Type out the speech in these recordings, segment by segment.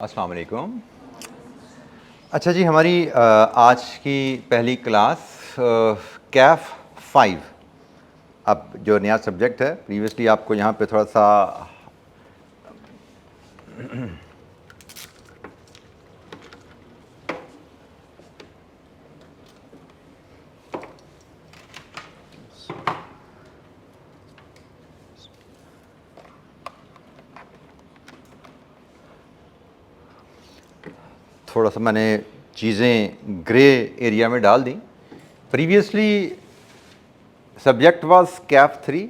अस्सलाम वालेकुम। अच्छा जी, हमारी आज की पहली क्लास कैफ 5। अब जो नया सब्जेक्ट है, प्रीवियसली आपको यहाँ पे थोड़ा सा थोड़ा सा मैंने चीज़ें ग्रे एरिया में डाल दी। प्रीवियसली सब्जेक्ट वाज कैफ 3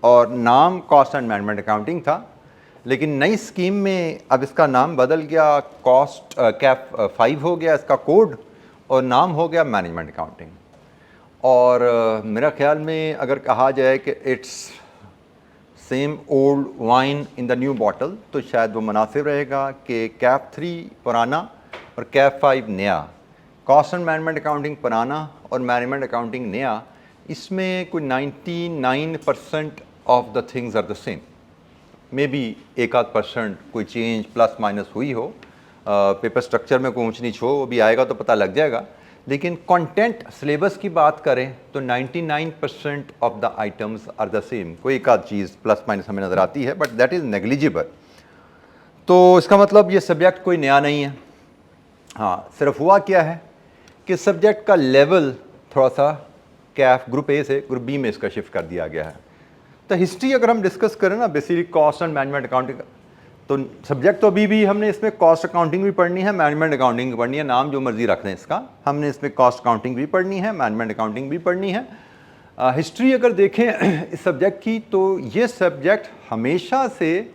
और नाम कॉस्ट एंड मैनेजमेंट अकाउंटिंग था, लेकिन नई स्कीम में अब इसका नाम बदल गया, कॉस्ट कैफ 5 हो गया इसका कोड, और नाम हो गया मैनेजमेंट अकाउंटिंग। और मेरा ख्याल में अगर कहा जाए कि it's same old wine in the new bottle, तो शायद वो मुनासिब रहेगा कि कैफ 3 पुराना और कैफ 5 नया, कॉस्ट एंड मैनेजमेंट अकाउंटिंग पुराना और मैनेजमेंट अकाउंटिंग नया। इसमें कोई 99% of the things are the same. Maybe एक आध परसेंट कोई चेंज प्लस माइनस हुई हो, पेपर स्ट्रक्चर में कोई ऊंच नीच हो, वो भी आएगा तो पता लग जाएगा। लेकिन कंटेंट सिलेबस की बात करें तो 99% of the items are the same. कोई एक आध चीज़ प्लस माइनस हमें नज़र आती है, बट दैट इज़ नेग्लिजिबल। तो इसका मतलब ये सब्जेक्ट कोई नया नहीं है। हाँ, सिर्फ हुआ क्या है कि सब्जेक्ट का लेवल थोड़ा सा कैफ ग्रुप ए से ग्रुप बी में इसका शिफ्ट कर दिया गया है। तो हिस्ट्री अगर हम डिस्कस करें ना, basically cost and management accounting, तो सब्जेक्ट तो अभी भी हमने इसमें कॉस्ट अकाउंटिंग भी पढ़नी है, मैनेजमेंट अकाउंटिंग भी पढ़नी है, नाम जो मर्जी रख दें इसका, हमने इसमें कॉस्ट अकाउंटिंग भी पढ़नी है, मैनेजमेंट अकाउंटिंग भी पढ़नी है। हिस्ट्री अगर देखें इस सब्जेक्ट की, तो ये सब्जेक्ट हमेशा से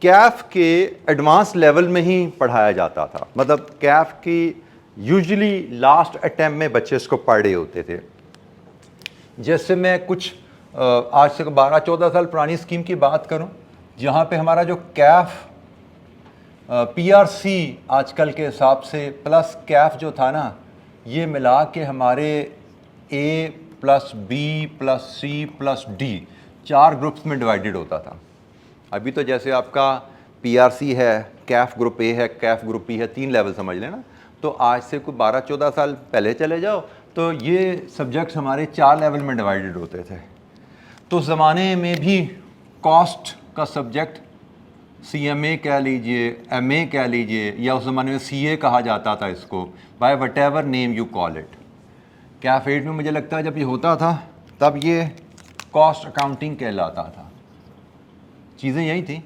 कैफ के एडवांस लेवल में ही पढ़ाया जाता था। मतलब कैफ की यूजुअली लास्ट अटैम्प्ट में बच्चे इसको पढ़ रहे होते थे। जैसे मैं कुछ आज से 12-14 साल पुरानी स्कीम की बात करूं, जहां पे हमारा जो कैफ पीआरसी आजकल के हिसाब से प्लस कैफ जो था ना, ये मिला के हमारे A plus B plus C plus D 4 groups में डिवाइडेड होता था। अभी तो जैसे आपका पीआरसी है, कैफ ग्रुप ए है, कैफ ग्रुप बी है, 3 लेवल समझ लेना। तो आज से कोई 12-14 साल पहले चले जाओ तो ये सब्जेक्ट्स हमारे 4 लेवल में डिवाइडेड होते थे। तो उस ज़माने में भी कॉस्ट का सब्जेक्ट CMA कह लीजिए, MA कह लीजिए, या उस ज़माने में CA कहा जाता था इसको, by whatever name you call it. CAF 8 में मुझे लगता है जब ये होता था तब ये कॉस्ट अकाउंटिंग कहलाता था। चीज़ें यही थी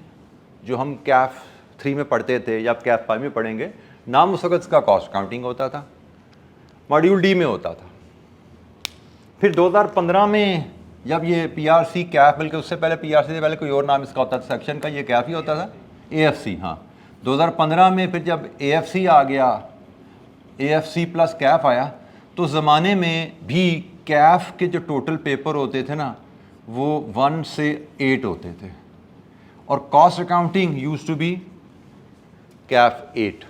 जो हम कैफ 3 में पढ़ते थे या कैफ 5 में पढ़ेंगे। नाम उस वक्त का कॉस्ट अकाउंटिंग होता था, मॉड्यूल डी में होता था। फिर 2015 में जब ये पीआरसी कैफ, बल्कि उससे पहले पीआरसी से पहले कोई और नाम इसका होता था सेक्शन का, ये कैफ ही होता था, AFC। हाँ, 2015 में फिर जब AFC आ गया, AFC प्लस कैफ आया, तो ज़माने में भी कैफ के जो टोटल पेपर होते थे ना, वो 1 से 8 होते थे, और cost accounting used to be CAF 8।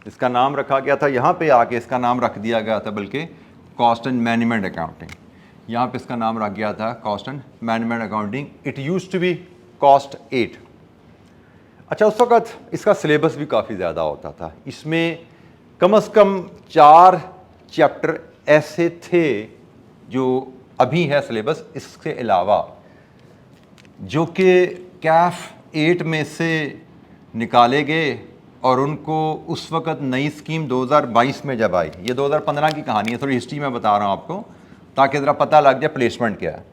इसका नाम रखा गया था, यहाँ पे आके इसका नाम रख दिया गया था बल्कि कॉस्ट एंड मैनेजमेंट अकाउंटिंग। यहाँ पे इसका नाम रख गया था cost and management accounting. It used to be cost 8। अच्छा, उस वक्त इसका सिलेबस भी काफ़ी ज़्यादा होता था। इसमें कम से कम 4 चैप्टर ऐसे थे जो अभी है सिलेबस, इसके अलावा जो कि कैफ 8 में से निकाले गए, और उनको उस वक्त नई स्कीम 2022 में जब आई, ये 2015 की कहानी है, थोड़ी हिस्ट्री में बता रहा हूँ आपको ताकि ज़रा पता लग जाए प्लेसमेंट क्या है।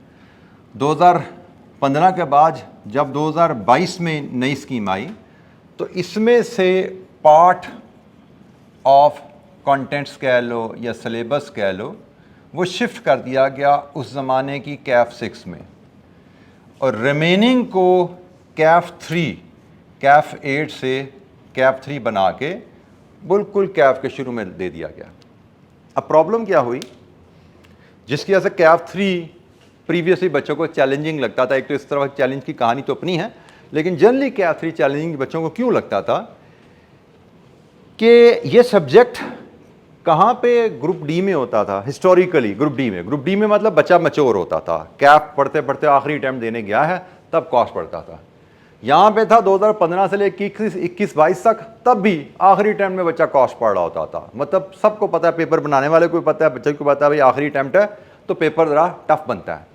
2015 के बाद जब 2022 में नई स्कीम आई, तो इसमें से पार्ट ऑफ कंटेंट्स कह लो या सिलेबस कह लो, वो शिफ्ट कर दिया गया उस ज़माने की कैफ 6 में, और रिमेनिंग को कैफ 3, कैफ 8 से कैफ 3 बना के बिल्कुल कैफ के शुरू में दे दिया गया। अब प्रॉब्लम क्या हुई, जिसकी वजह से कैफ 3 प्रीवियसली बच्चों को चैलेंजिंग लगता था। एक तो इस तरह चैलेंज की कहानी तो अपनी है, लेकिन जनरली कैफ 3 चैलेंजिंग बच्चों को क्यों लगता था कि ये सब्जेक्ट कहाँ पे ग्रुप डी में होता था हिस्टोरिकली। ग्रुप डी में मतलब बच्चा मैच्योर होता था, कैफ पढ़ते पढ़ते आखिरी अटैम्प्ट देने गया है तब कॉस्ट पढ़ता था। यहाँ पे था 2015 से लेकर 21-22 तक, तब भी आखिरी अटैम्प्ट में बच्चा कॉस्ट पढ़ रहा होता था। मतलब सबको पता है, पेपर बनाने वाले को भी पता है, बच्चे को पता है भाई आखिरी अटैम्प्ट है तो पेपर ज़रा टफ बनता है।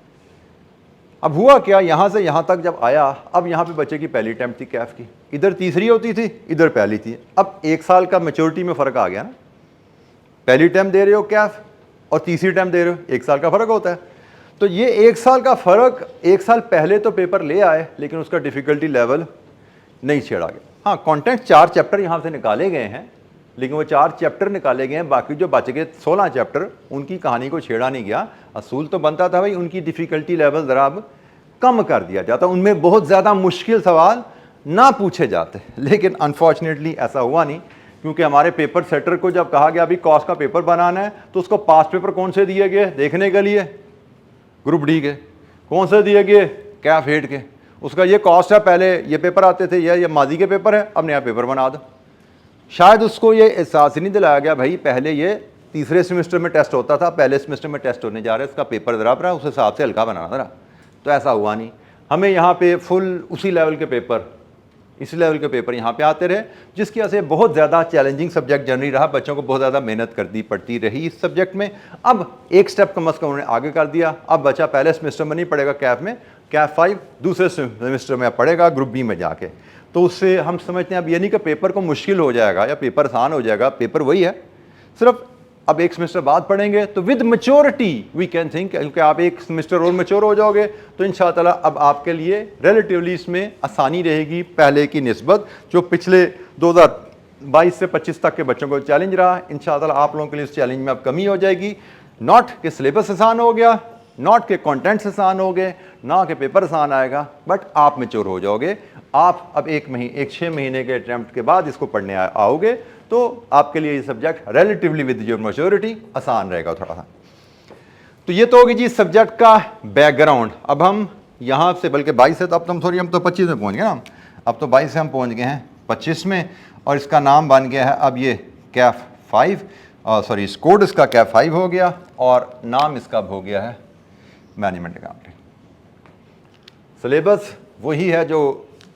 अब हुआ क्या, यहाँ से यहाँ तक जब आया, अब यहाँ पे बच्चे की पहली अटैम्प्ट थी कैफ की, इधर तीसरी होती थी, इधर पहली थी। अब 1 साल का मैच्योरिटी में फ़र्क आ गया ना, पहली अटैम्प्ट दे रहे हो कैफ और तीसरी अटैम्प्ट दे रहे हो, 1 साल का फ़र्क होता है। तो ये 1 साल का फ़र्क, 1 साल पहले तो पेपर ले आए लेकिन उसका डिफ़िकल्टी लेवल नहीं छेड़ा गया। हाँ, कंटेंट 4 चैप्टर यहाँ से निकाले गए हैं, लेकिन वो 4 चैप्टर निकाले गए हैं, बाकी जो बच गए 16 चैप्टर उनकी कहानी को छेड़ा नहीं गया। असूल तो बनता था भाई उनकी डिफ़िकल्टी लेवल ज़रा अब कम कर दिया जाता, उनमें बहुत ज़्यादा मुश्किल सवाल ना पूछे जाते, लेकिन अनफॉर्चुनेटली ऐसा हुआ नहीं, क्योंकि हमारे पेपर सेटर को जब कहा गया अभी कॉस्ट का पेपर बनाना है तो उसको पास पेपर कौन से दिए गए देखने के लिए, ग्रुप डी के। कौन से दिए गए, कैफ 8 के। उसका ये कॉस्ट है, पहले ये पेपर आते थे, ये माजी के पेपर है, अब नया पेपर बना दो। शायद उसको ये एहसास ही नहीं दिलाया गया भाई पहले ये तीसरे सेमेस्टर में टेस्ट होता था, पहले सेमेस्टर में टेस्ट होने जा रहा है, इसका पेपर ज़रा रहा उस हिसाब से हल्का बनाना ज़रा। तो ऐसा हुआ नहीं, हमें यहाँ पे फुल उसी लेवल के पेपर, इसी लेवल के पेपर यहाँ पे आते रहे, जिसकी वजह से बहुत ज़्यादा चैलेंजिंग सब्जेक्ट जनरली रहा, बच्चों को बहुत ज़्यादा मेहनत करनी पड़ती रही इस सब्जेक्ट में। अब एक स्टेप कम अज़ कम उन्होंने आगे कर दिया, अब बच्चा पहले सेमेस्टर में नहीं पढ़ेगा कैफ में, कैफ 5 दूसरे सेमेस्टर में पढ़ेगा ग्रुप बी में जाके। तो उससे हम समझते हैं अब ये नहीं कि पेपर को मुश्किल हो जाएगा या पेपर आसान हो जाएगा, पेपर वही है, सिर्फ अब एक सेमेस्टर बाद पढ़ेंगे तो with maturity we can think, क्योंकि आप एक सेमेस्टर और मैच्योर हो जाओगे तो इंशाअल्लाह अब आपके लिए रिलेटिवली इसमें आसानी रहेगी पहले की निस्बत। जो पिछले 2022 से 25 तक के बच्चों को चैलेंज रहा, इंशाअल्लाह आप लोगों के लिए इस चैलेंज में अब कमी हो जाएगी। नॉट कि सिलेबस आसान हो गया, नॉट के कंटेंट्स आसान हो गए, ना कि पेपर आसान आएगा, बट आप मैच्योर हो जाओगे। आप अब 6 महीने के अटैम्प्ट के बाद इसको पढ़ने आओगे तो आपके लिए ये subject relatively with your maturity आसान रहेगा थोड़ा सा। तो ये तो होगी जी सब्जेक्ट का बैकग्राउंड। अब हम यहाँ से, बल्कि 22 से तो अब हम तो 25 में पहुँच गए ना, अब तो 22 से हम पहुँच गए हैं 25 में, और इसका नाम बन गया है अब ये कैफ 5, सॉरी कोड इसका कैफ 5 हो गया और नाम इसका हो गया है मैनेजमेंट अकाउंटिंग। सिलेबस वही है जो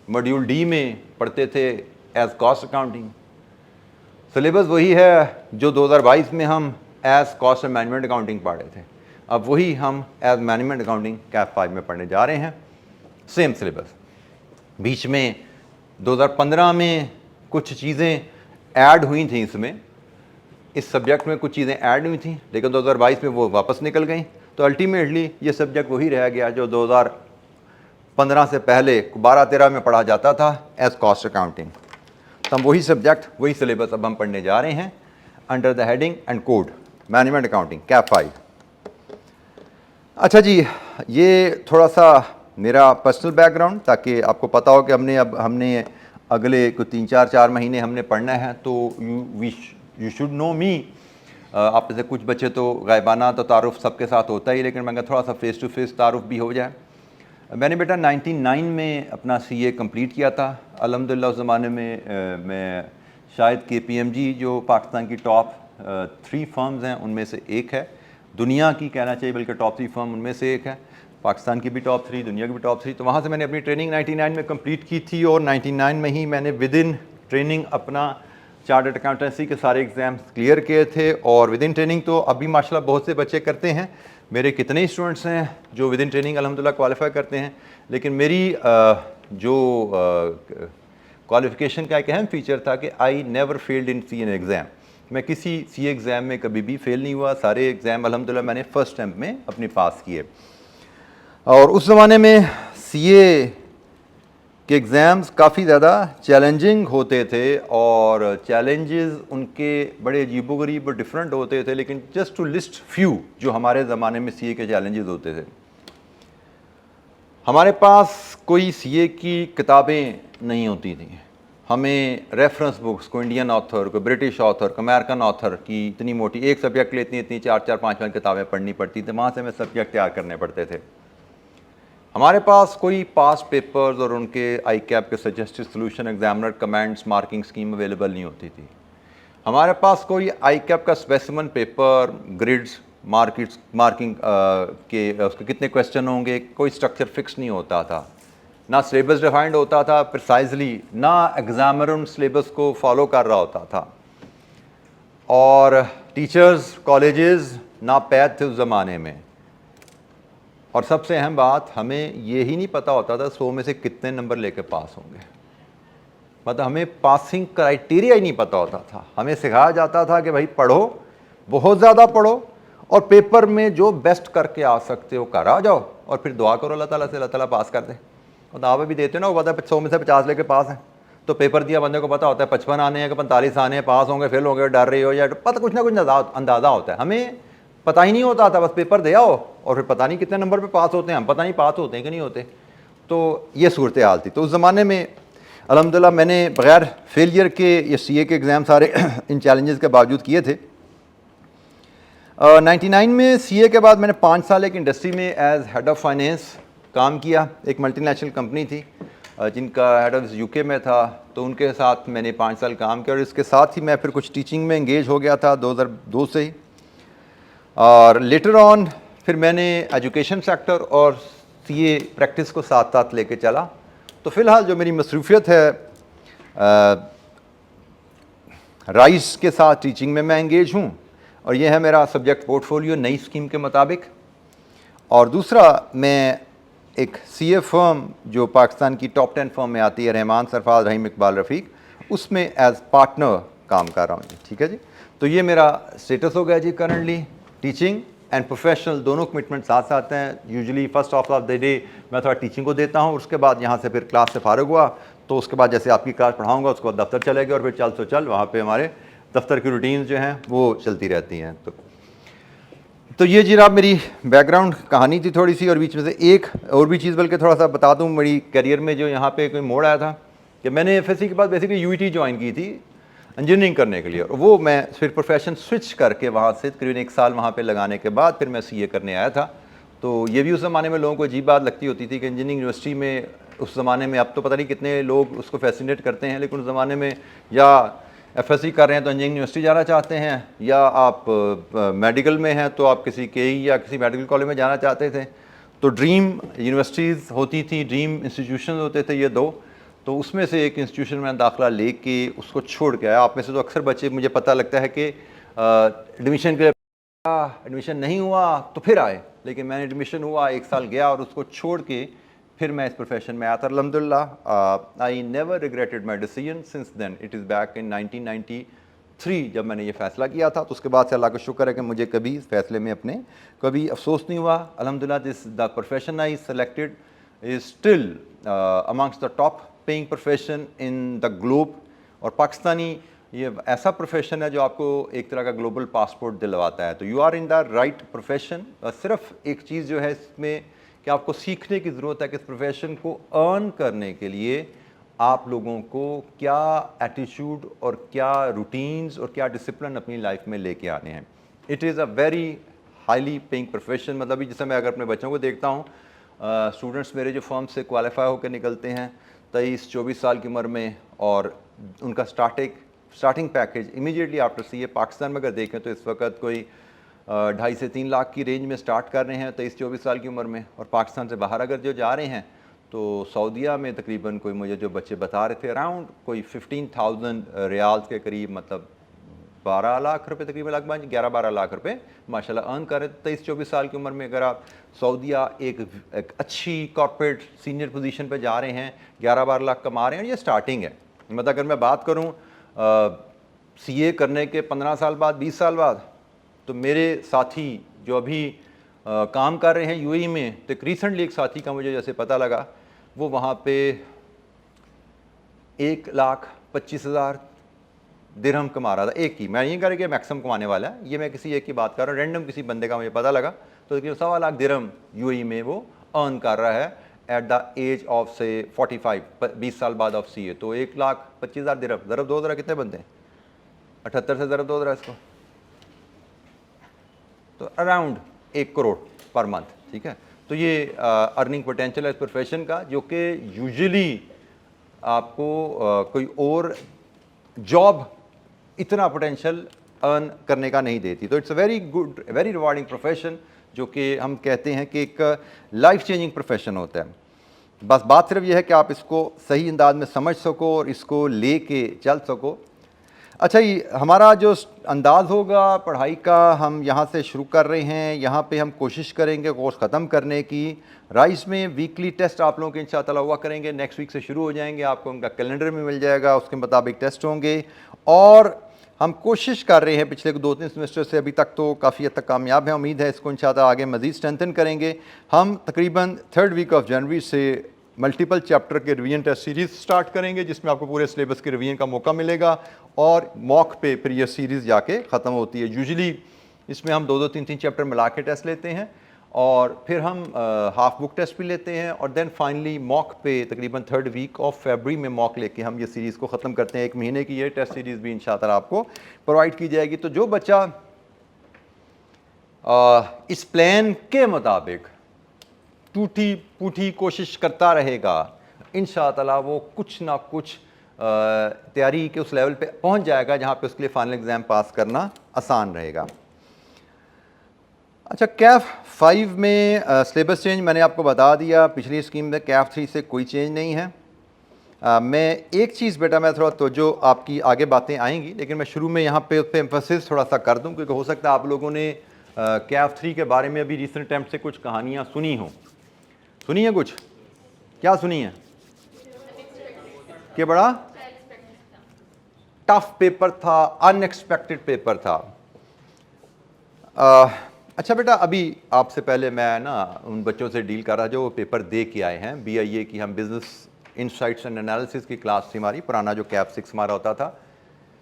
मॉड्यूल डी में पढ़ते थे एज कॉस्ट अकाउंटिंग, सिलेबस वही है जो 2022 में हम as cost and management accounting पढ़े थे, अब वही हम एज मैनेजमेंट अकाउंटिंग कैफ 5 में पढ़ने जा रहे हैं, सेम सिलेबस। बीच में 2015 में कुछ चीज़ें ऐड हुई थी, इसमें इस सब्जेक्ट में कुछ चीज़ें ऐड हुई थी, लेकिन 2022 में वो वापस निकल गई। तो अल्टीमेटली ये सब्जेक्ट वही रह गया जो 2015 से पहले 12-13 में पढ़ा जाता था एज कॉस्ट अकाउंटिंग। तो हम वही सब्जेक्ट, वही सिलेबस अब हम पढ़ने जा रहे हैं under the heading and code management accounting Kaif 5। अच्छा जी, ये थोड़ा सा मेरा पर्सनल बैकग्राउंड, ताकि आपको पता हो कि हमने अगले कुछ 3-4 महीने हमने पढ़ना है, तो यू शुड नो मी। आप जैसे कुछ बच्चे तो गायबाना तो तारुफ सबके साथ होता ही, लेकिन मैं थोड़ा सा फेस टू फेस तारुफ भी हो जाए। मैंने बेटा 99 में अपना CA कंप्लीट किया था। अल्हम्दुलिल्लाह उस ज़माने में मैं शायद KPMG जो पाकिस्तान की टॉप 3 फर्म्स हैं उनमें से एक है, दुनिया की कहना चाहिए बल्कि टॉप 3 फर्म उनमें से एक है, पाकिस्तान की भी टॉप 3, दुनिया की भी टॉप 3। तो वहाँ से मैंने अपनी ट्रेनिंग 99 में कंप्लीट की थी, और 99 में ही मैंने विद इन ट्रेनिंग अपना चार्टर्ड अकाउंटेंसी के सारे एग्ज़ाम्स क्लियर किए थे। और विद इन ट्रेनिंग तो अभी माशाल्लाह बहुत से बच्चे करते हैं, मेरे कितने ही स्टूडेंट्स हैं जो विद इन ट्रेनिंग अल्हम्दुलिल्लाह क्वालिफाई करते हैं। लेकिन मेरी जो क्वालिफ़िकेशन का एक अहम फ़ीचर था कि I never failed in CA exam, मैं किसी CA एग्ज़ाम में कभी भी फेल नहीं हुआ, सारे एग्ज़ाम अल्हम्दुलिल्लाह मैंने फ़र्स्ट अटेम्प्ट में अपने पास किए। और उस ज़माने में CA के एग्ज़ाम्स काफ़ी ज़्यादा चैलेंजिंग होते थे, और चैलेंजेस उनके बड़े अजीबोगरीब और डिफरेंट होते थे, लेकिन जस्ट टू लिस्ट फ्यू जो हमारे ज़माने में CA के चैलेंजेस होते थे। हमारे पास कोई CA की किताबें नहीं होती थी, हमें रेफरेंस बुक्स, को इंडियन ऑथर, को ब्रिटिश ऑथर, को अमेरिकन ऑथर की इतनी मोटी एक सब्जेक्ट के लिए इतनी 4-4, 5-5 किताबें पढ़नी पड़ती थी, वहाँ से हमें सब्जेक्ट तैयार करने पड़ते थे। हमारे पास कोई पास पेपर्स और उनके ICAP के suggested solution, examiner comments, marking scheme available नहीं होती थी। हमारे पास कोई ICAP का स्पेसिमन पेपर, ग्रिड्स, मार्किंग के उसके कितने क्वेश्चन होंगे, कोई स्ट्रक्चर फिक्स नहीं होता था। ना सिलेबस डिफाइंड होता था प्रिसाइजली, ना एग्जामिनर उन सिलेबस को फॉलो कर रहा होता था, और टीचर्स कॉलेजेस नापैद थे उस ज़माने में। और सबसे अहम बात, हमें ये ही नहीं पता होता था 100 में से कितने नंबर लेके पास होंगे। मतलब हमें पासिंग क्राइटेरिया ही नहीं पता होता था। हमें सिखाया जाता था कि भाई पढ़ो, बहुत ज़्यादा पढ़ो, और पेपर में जो बेस्ट करके आ सकते हो कर आ जाओ, और फिर दुआ करो अल्लाह ताला से, अल्लाह ताला पास कर दे। और दावे भी देते ना, वो पता है 100 में से 50 लेके पास है, तो पेपर दिया बंदे को पता होता है 55 आने हैं कि 45 आने हैं, पास होंगे फेल होंगे, डर रही हो या पता कुछ ना कुछ अंदाज़ा होता है। हमें पता ही नहीं होता था, बस पेपर दे आओ और फिर पता नहीं कितने नंबर पे पास होते हैं, हम पता नहीं पास होते हैं कि नहीं होते। तो ये सूरत हाल थी। तो उस ज़माने में अल्हम्दुलिल्लाह मैंने बग़ैर फेलियर के ये सीए के एग्ज़ाम सारे इन चैलेंजेस के बावजूद किए थे। 99 में सीए के बाद मैंने 5 साल एक इंडस्ट्री में एज हेड ऑफ़ फाइनेंस काम किया। एक मल्टीनेशनल कंपनी थी जिनका हेड ऑफ़िस यूके में था, तो उनके साथ मैंने 5 साल काम किया, और इसके साथ ही मैं फिर कुछ टीचिंग में एंगेज हो गया था 2002 से ही। और लेटर ऑन फिर मैंने एजुकेशन सेक्टर और सीए प्रैक्टिस को साथ साथ लेके चला। तो फ़िलहाल जो मेरी मसरूफियत है राइस के साथ टीचिंग में मैं एंगेज हूँ, और ये है मेरा सब्जेक्ट पोर्टफोलियो नई स्कीम के मुताबिक। और दूसरा, मैं एक सीए फर्म जो पाकिस्तान की टॉप 10 फर्म में आती है, रहमान सरफराज रहीम इकबाल रफ़ीक, उसमें एज पार्टनर काम कर रहा हूँ जी। ठीक है जी। तो ये मेरा स्टेटस हो गया जी करंटली। टीचिंग एंड प्रोफेशनल दोनों कमिटमेंट साथ साथ हैं। Usually first of the day मैं थोड़ा टीचिंग को देता हूँ, उसके बाद यहाँ से फिर क्लास से फारिग हुआ तो उसके बाद जैसे आपकी क्लास पढ़ाऊँगा उसके बाद दफ्तर चले गए, और फिर चल तो चल वहाँ पे हमारे दफ्तर की रूटीन जो हैं वो चलती रहती हैं। तो ये जी आप मेरी बैकग्राउंड कहानी थी थोड़ी सी। और बीच में से एक और भी चीज़ बल्कि थोड़ा सा बता दूँ, मेरी करियर में जो यहाँ पे कोई मोड़ आया था कि मैंने एफएससी के बाद बेसिकली यूईटी ज्वाइन की थी इंजीनियरिंग करने के लिए, और वो मैं फिर प्रोफेशन स्विच करके वहाँ से करीबन 1 साल वहाँ पे लगाने के बाद फिर मैं सीए करने आया था। तो ये भी उस ज़माने में लोगों को अजीब बात लगती होती थी कि इंजीनियरिंग यूनिवर्सिटी में उस ज़माने में, अब तो पता नहीं कितने लोग उसको फैसिनेट करते हैं, लेकिन उस ज़माने में या एफएससी कर रहे हैं तो इंजीनियरिंग यूनिवर्सिटी जाना चाहते हैं, या आप मेडिकल में हैं तो आप किसी केई या किसी मेडिकल कॉलेज में जाना चाहते थे। तो ड्रीम यूनिवर्सिटीज़ होती थी, ड्रीम इंस्टीट्यूशन होते थे ये 2। तो उसमें से एक इंस्टीट्यूशन में दाखिला लेके उसको छोड़ के आया। आप में से तो अक्सर बच्चे, मुझे पता लगता है कि एडमिशन के लिए एडमिशन नहीं हुआ तो फिर आए, लेकिन मैंने एडमिशन हुआ, 1 साल गया और उसको छोड़ के फिर मैं इस प्रोफेशन में आया था। अल्हम्दुलिल्लाह I never regretted my decision since then. It is back in 1993 जब मैंने ये फ़ैसला किया था। तो उसके बाद से अल्लाह का शुक्र है कि मुझे कभी इस फैसले में अपने कभी अफसोस नहीं हुआ। अल्हम्दुलिल्लाह this the profession I selected is still amongst the top paying profession in the globe. और पाकिस्तानी ये ऐसा प्रोफेशन है जो आपको एक तरह का ग्लोबल पासपोर्ट दिलवाता है। तो you are in the right profession. सिर्फ एक चीज़ जो है इसमें कि आपको सीखने की ज़रूरत है कि इस प्रोफेशन को अर्न करने के लिए आप लोगों को क्या एटीट्यूड और क्या रूटीन्स और क्या डिसिप्लिन अपनी लाइफ में लेके आने हैं। It is a very highly paying profession. मतलब जैसे मैं अगर अपने बच्चों को देखता हूँ, स्टूडेंट्स मेरे जो फर्म से क्वालिफाई होकर निकलते हैं 23-24 साल की उम्र में, और उनका starting package immediately after CA Pakistan में अगर देखें तो इस वक्त कोई 2.5 से 3 लाख की रेंज में स्टार्ट कर रहे हैं 23-24 साल की उम्र में। और पाकिस्तान से बाहर अगर जो जा रहे हैं तो सऊदीया में तकरीबन कोई मुझे जो बच्चे बता रहे थे अराउंड कोई 15,000 रियाल्स के करीब, मतलब 12 लाख रुपए तकरीबन, लगभग 11-12 लाख रुपए माशाल्लाह अर्न कर रहे थे 23-24 साल की उम्र में। अगर आप सऊदीया एक अच्छी कॉर्पोरेट सीनियर पोजीशन पे जा रहे हैं, 11-12 लाख कमा रहे हैं, ये स्टार्टिंग है। मतलब अगर मैं बात करूँ सीए करने के 15 साल बाद, 20 साल बाद, तो मेरे साथी जो अभी काम कर रहे हैं यूएई में, तो रिसेंटली एक साथी का मुझे जैसे पता लगा वो वहाँ पे 1,25,000 दिरहम कमा रहा था एक ही। मैं नहीं कह रहा कि मैक्सिमम कमाने वाला है, ये मैं किसी एक की बात कर रहा हूँ, रैंडम किसी बंदे का मुझे पता लगा। तो 1.25 लाख दिरहम यूएई में वो अर्न कर रहा है एट द एज ऑफ से 45, 20 साल बाद ऑफ सीए। तो 1,25,000 दिरहम ज़रब 2 ज़रा कितने बनते हैं? 78 से ज़रब 2 ज़रा इसको, तो अराउंड 1 करोड़ पर मंथ। ठीक है। तो ये अर्निंग पोटेंशियल है इस प्रोफेशन का, जो कि यूजुअली आपको कोई और जॉब इतना पोटेंशियल अर्न करने का नहीं देती। तो it's a very good, very rewarding profession, जो कि हम कहते हैं कि एक लाइफ चेंजिंग प्रोफेशन होता है। बस बात सिर्फ यह है कि आप इसको सही अंदाज में समझ सको और इसको ले के चल सको। अच्छा, ये हमारा जो अंदाज़ होगा पढ़ाई का, हम यहाँ से शुरू कर रहे हैं। यहाँ पे हम कोशिश करेंगे कोर्स ख़त्म करने की। राइस में वीकली टेस्ट आप लोगों के इंशाअल्लाह हुआ करेंगे, नेक्स्ट वीक से शुरू हो जाएंगे, आपको उनका कैलेंडर में मिल जाएगा, उसके मुताबिक टेस्ट होंगे। और हम कोशिश कर रहे हैं पिछले 2-3 सेमेस्टर से अभी तक तो काफ़ी हद तक कामयाब है, उम्मीद है इसको इंशाअल्लाह आगे मज़ीद स्ट्रेंथन करेंगे। हम तकरीबन 3rd वीक ऑफ जनवरी से मल्टीपल चैप्टर के रिवीजन टेस्ट सीरीज़ स्टार्ट करेंगे, जिसमें आपको पूरे सिलेबस के रिवीजन का मौका मिलेगा और मॉक पे फिर ये सीरीज़ जाके ख़त्म होती है। यूजुअली इसमें हम 2-2, 3-3 चैप्टर मिला के टेस्ट लेते हैं और फिर हम हाफ बुक टेस्ट भी लेते हैं और देन फाइनली मॉक पे तकरीबन 3rd वीक ऑफ फरवरी में मॉक लेके हम ये सीरीज़ को ख़त्म करते हैं। 1 महीने की ये टेस्ट सीरीज़ भी इंशाअल्लाह आपको प्रोवाइड की जाएगी। तो जो बच्चा इस प्लान के मुताबिक टूटी फूटी कोशिश करता रहेगा, इंशाअल्लाह वो कुछ ना कुछ तैयारी के उस लेवल पे पहुंच जाएगा जहां पे उसके लिए फाइनल एग्ज़ाम पास करना आसान रहेगा। अच्छा, कैफ 5 में सिलेबस चेंज मैंने आपको बता दिया। पिछली स्कीम में कैफ 3 से कोई चेंज नहीं है। मैं एक चीज़ बेटा, मैं थोड़ा तो जो आपकी आगे बातें आएंगी, लेकिन मैं शुरू में यहाँ पे उस पर एम्फसिस थोड़ा सा कर दूँ, क्योंकि हो सकता है आप लोगों ने कैफ 3 के बारे में अभी रिसेंट अटैम्प्ट से कुछ कहानियाँ सुनी हों। सुनी है कुछ? क्या सुनी है? कि बड़ा टफ पेपर था, अनएक्सपेक्टेड पेपर था। अच्छा बेटा, अभी आपसे पहले मैं ना उन बच्चों से डील कर रहा जो पेपर दे के आए हैं। BIA की हम बिजनेस इंसाइट्स एंड एनालिसिस की क्लास थी हमारी, पुराना जो कैफ 6 हमारा होता था,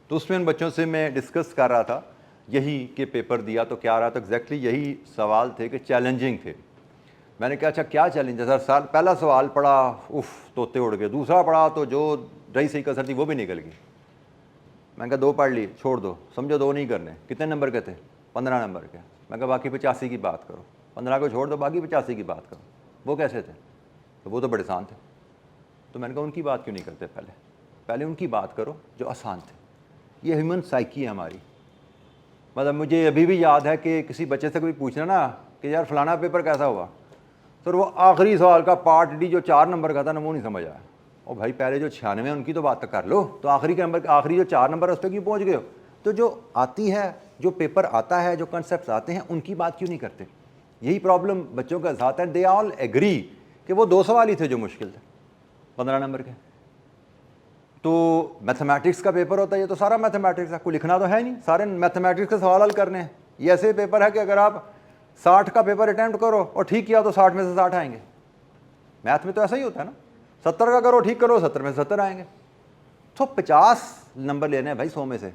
तो उसमें उन बच्चों से मैं डिस्कस कर रहा था यही कि पेपर दिया तो क्या रहा, तो एग्जैक्टली यही सवाल थे कि चैलेंजिंग थे। मैंने कहा अच्छा क्या चैलेंज है सर? पहला सवाल पढ़ा, उफ तोते उड़ गए। दूसरा पढ़ा तो जो रही सही कसर थी वो भी निकल गई। मैंने कहा 2 पढ़ लिए, छोड़ दो, समझो 2 नहीं करने। कितने नंबर के थे? 15 नंबर के। मैं कहा बाकी 85 की बात करो, 15 को छोड़ दो, बाकी 85 की बात करो। वो कैसे थे? तो वो तो बड़े आसान थे। तो मैंने कहा उनकी बात क्यों नहीं करते? पहले उनकी बात करो जो आसान थे। ये ह्यूमन साइकी है हमारी। मतलब मुझे अभी भी याद है कि किसी बच्चे से कोई पूछना ना कि यार फलाना पेपर कैसा हुआ, तो वो आखिरी सवाल का पार्ट डी जो 4 नंबर का था ना, वो नहीं समझ आया। और भाई पहले जो 96 उनकी तो बात कर लो, तो आखिरी जो 4 नंबर उस पर क्यों पहुँच गए हो? तो जो आती है, जो पेपर आता है, जो कंसेप्ट आते हैं, उनकी बात क्यों नहीं करते? यही प्रॉब्लम बच्चों के साथ है। दे ऑल एग्री कि वो 2 सवाल ही थे जो मुश्किल थे 15 नंबर के। तो मैथमेटिक्स का पेपर होता है, ये तो सारा मैथमेटिक्स है, कोई लिखना तो है नहीं, सारे मैथमेटिक्स के सवाल हल करने हैं। ये ऐसे पेपर है कि अगर आप 60 का पेपर अटैम्प्ट करो और ठीक किया तो 60 में से 60 आएंगे। मैथ में तो ऐसा ही होता है ना, 70 का करो, ठीक करो, 70 में से 70 आएंगे। तो 50 नंबर लेने हैं भाई 100 में से।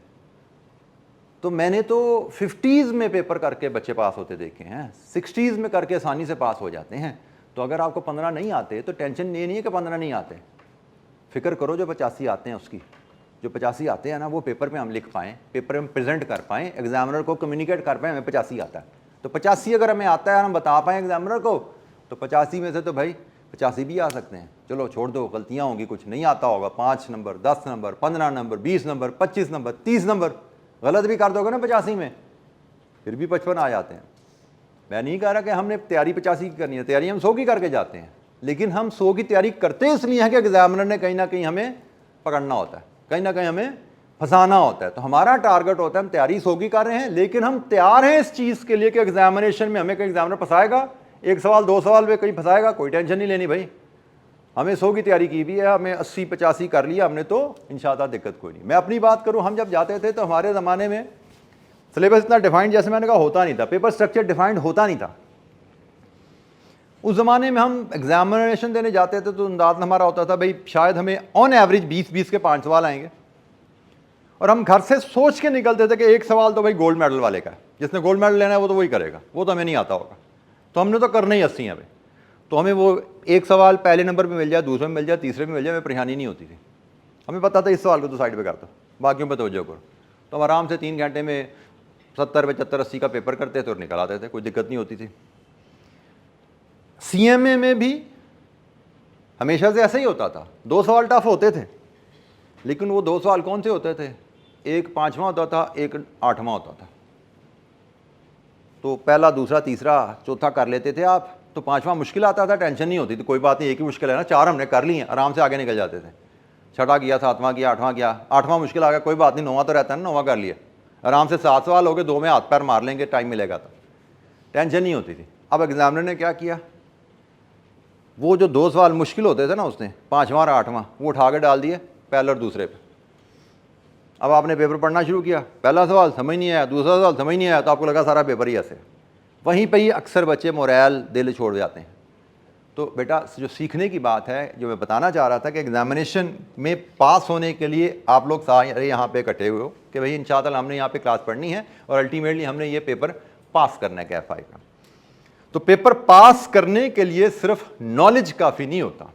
तो मैंने तो 50s में पेपर करके बच्चे पास होते देखे हैं, 60s में करके आसानी से पास हो जाते हैं। तो अगर आपको 15 नहीं आते तो टेंशन ये नहीं है कि 15 नहीं आते, फिक्र करो जो 85 आते हैं उसकी। जो 85 आते हैं ना, वो पेपर में हम लिख पाएँ, पेपर में प्रेजेंट कर पाएँ, एग्जामिनर को कम्युनिकेट कर पाएँ हमें 85 आता है। तो 85 अगर हमें आता है, हम बता पाएँ एग्जामिनर को, तो 85 में से तो भाई 85 भी आ सकते हैं। चलो छोड़ दो, गलतियाँ होंगी, कुछ नहीं आता होगा, 5 number, 10 number, 15 number, 20 number, 25 number, 30 number गलत भी कर दोगे ना 85 में, फिर भी 55 आ जाते हैं। मैं नहीं कह रहा कि हमने तैयारी 85 की करनी है, तैयारी हम 100 की करके जाते हैं, लेकिन हम 100 की तैयारी करते इसलिए है कि एग्जामिनर ने कहीं ना कहीं हमें पकड़ना होता है, कहीं ना कहीं हमें फंसाना होता है। तो हमारा टारगेट होता है हम तैयारी 100 की कर रहे हैं, लेकिन हम तैयार हैं इस चीज़ के लिए कि एग्जामिनेशन में हमें कहीं एग्जामिनर फंसाएगा, 1 सवाल 2 सवाल में कहीं फंसाएगा, कोई टेंशन नहीं लेनी भाई। हमें 100 की तैयारी की भी है, हमें 80-85 कर लिया हमने, तो इंशाअल्लाह दिक्कत कोई नहीं। मैं अपनी बात करूँ, हम जब जाते थे तो हमारे ज़माने में सिलेबस इतना डिफाइंड, जैसे मैंने कहा, होता नहीं था, पेपर स्ट्रक्चर डिफाइंड होता नहीं था। उस ज़माने में हम एग्जामिनेशन देने जाते थे तो अंदाज़ हमारा होता था भाई शायद हमें ऑन एवरेज 20-20 के 5 सवाल आएंगे, और हम घर से सोच के निकलते थे कि 1 सवाल तो भाई गोल्ड मेडल वाले का है, जिसने गोल्ड मेडल लेना है वो तो वही करेगा, वो तो हमें नहीं आता होगा, तो हमने तो करना ही 80 है भाई। तो हमें वो 1 सवाल पहले नंबर पे मिल जाए, दूसरे में मिल जाए, तीसरे में मिल जाए, हमें परेशानी नहीं होती थी। हमें पता था इस सवाल को तो साइड पे कर दो, बाकियों पे तवज्जो करो। तो हम आराम से 3 घंटे में 70, 75, 80 का पेपर करते थे और निकल आते थे, कोई दिक्कत नहीं होती थी। CMA में भी हमेशा से ऐसा ही होता था, 2 सवाल टफ होते थे, लेकिन वो 2 सवाल कौन से होते थे? एक 5वां होता था, एक 8वां होता था। तो पहला, दूसरा, तीसरा, चौथा कर लेते थे आप, तो पाँचवा मुश्किल आता था, टेंशन नहीं होती, तो कोई बात नहीं, एक ही मुश्किल है ना, 4 हमने कर लिए, आराम से आगे निकल जाते थे। छठा किया, 7वां किया, 8वां किया, 8वां मुश्किल आ गया, कोई बात नहीं, 9वां तो रहता है ना, 9वां कर लिया, आराम से 7 सवाल हो गए, 2 में हाथ पैर मार लेंगे, टाइम मिलेगा तो टेंशन नहीं होती थी। अब एग्जामिनर ने क्या किया, वो जो 2 सवाल मुश्किल होते थे ना, उसने 5वां और 8वां वो उठा के डाल दिए पहले और दूसरे पे। अब आपने पेपर पढ़ना शुरू किया, पहला सवाल समझ नहीं आया, दूसरा सवाल समझ नहीं आया, तो आपको लगा सारा पेपर ही ऐसे। वहीं पे ही अक्सर बच्चे मोरल दिल छोड़ जाते हैं। तो बेटा जो सीखने की बात है, जो मैं बताना चाह रहा था कि एग्जामिनेशन में पास होने के लिए आप लोग सारे यहाँ पे इकट्ठे हुए हो कि भाई इंशाअल्लाह हमने यहाँ पे क्लास पढ़नी है और अल्टीमेटली हमने ये पेपर पास करना है कैफ आई का। तो पेपर पास करने के लिए सिर्फ नॉलेज काफ़ी नहीं होता,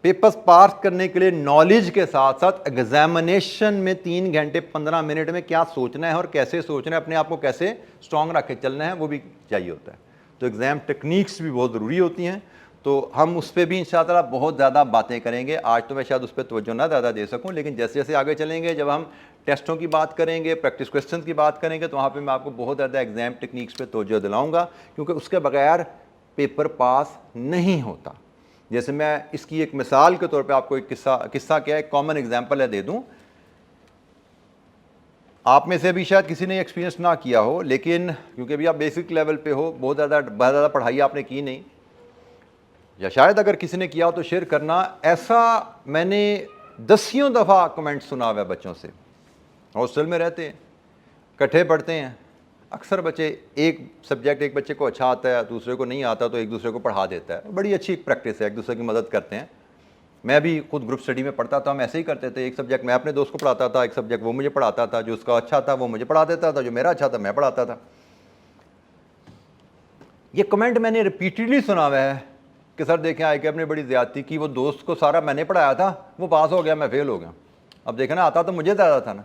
पेपर्स पास करने के लिए नॉलेज के साथ साथ एग्जामिनेशन में 3 घंटे 15 मिनट में क्या सोचना है और कैसे सोचना है, अपने आप को कैसे स्ट्रांग रख के चलना है, वो भी चाहिए होता है। तो एग्ज़ाम टेक्निक्स भी बहुत ज़रूरी होती हैं, तो हम उस पर भी इंशाअल्लाह बहुत ज़्यादा बातें करेंगे। आज तो मैं शायद उस पर तवज्जो ना ज़्यादा दे सकूं, लेकिन जैसे जैसे आगे चलेंगे, जब हम टेस्टों की बात करेंगे, प्रैक्टिस क्वेश्चन की बात करेंगे, तो वहाँ पे मैं आपको बहुत ज़्यादा एग्ज़ाम टेक्निक्स पे तवज्जो दिलाऊंगा, क्योंकि उसके बगैर पेपर पास नहीं होता। जैसे मैं इसकी एक मिसाल के तौर पे आपको एक किस्सा क्या है, एक कॉमन एग्जांपल है दे दूं। आप में से भी शायद किसी ने एक्सपीरियंस ना किया हो, लेकिन क्योंकि अभी आप बेसिक लेवल पे हो, बहुत ज़्यादा पढ़ाई आपने की नहीं, या शायद अगर किसी ने किया हो तो शेयर करना। ऐसा मैंने दसियों दफ़ा कमेंट सुना हुआ है बच्चों से, हॉस्टल में रहते हैं, इकट्ठे पढ़ते हैं, अक्सर बच्चे एक सब्जेक्ट एक बच्चे को अच्छा आता है, दूसरे को नहीं आता, तो एक दूसरे को पढ़ा देता है। बड़ी अच्छी प्रैक्टिस है, एक दूसरे की मदद करते हैं। मैं भी खुद ग्रुप स्टडी में पढ़ता था, हम ऐसे ही करते थे, एक सब्जेक्ट मैं अपने दोस्त को पढ़ाता था, एक सब्जेक्ट वो मुझे पढ़ाता था, जो उसका अच्छा था वो मुझे पढ़ा देता था, जो मेरा अच्छा था मैं पढ़ाता था। ये कमेंट मैंने रिपीटेडली सुना हुआ है कि सर देखें आए कि आपने बड़ी ज़्यादती की, वो दोस्त को सारा मैंने पढ़ाया था, वो पास हो गया, मैं फेल हो गया। अब देखें ना, आता तो मुझे ज़्यादा था ना,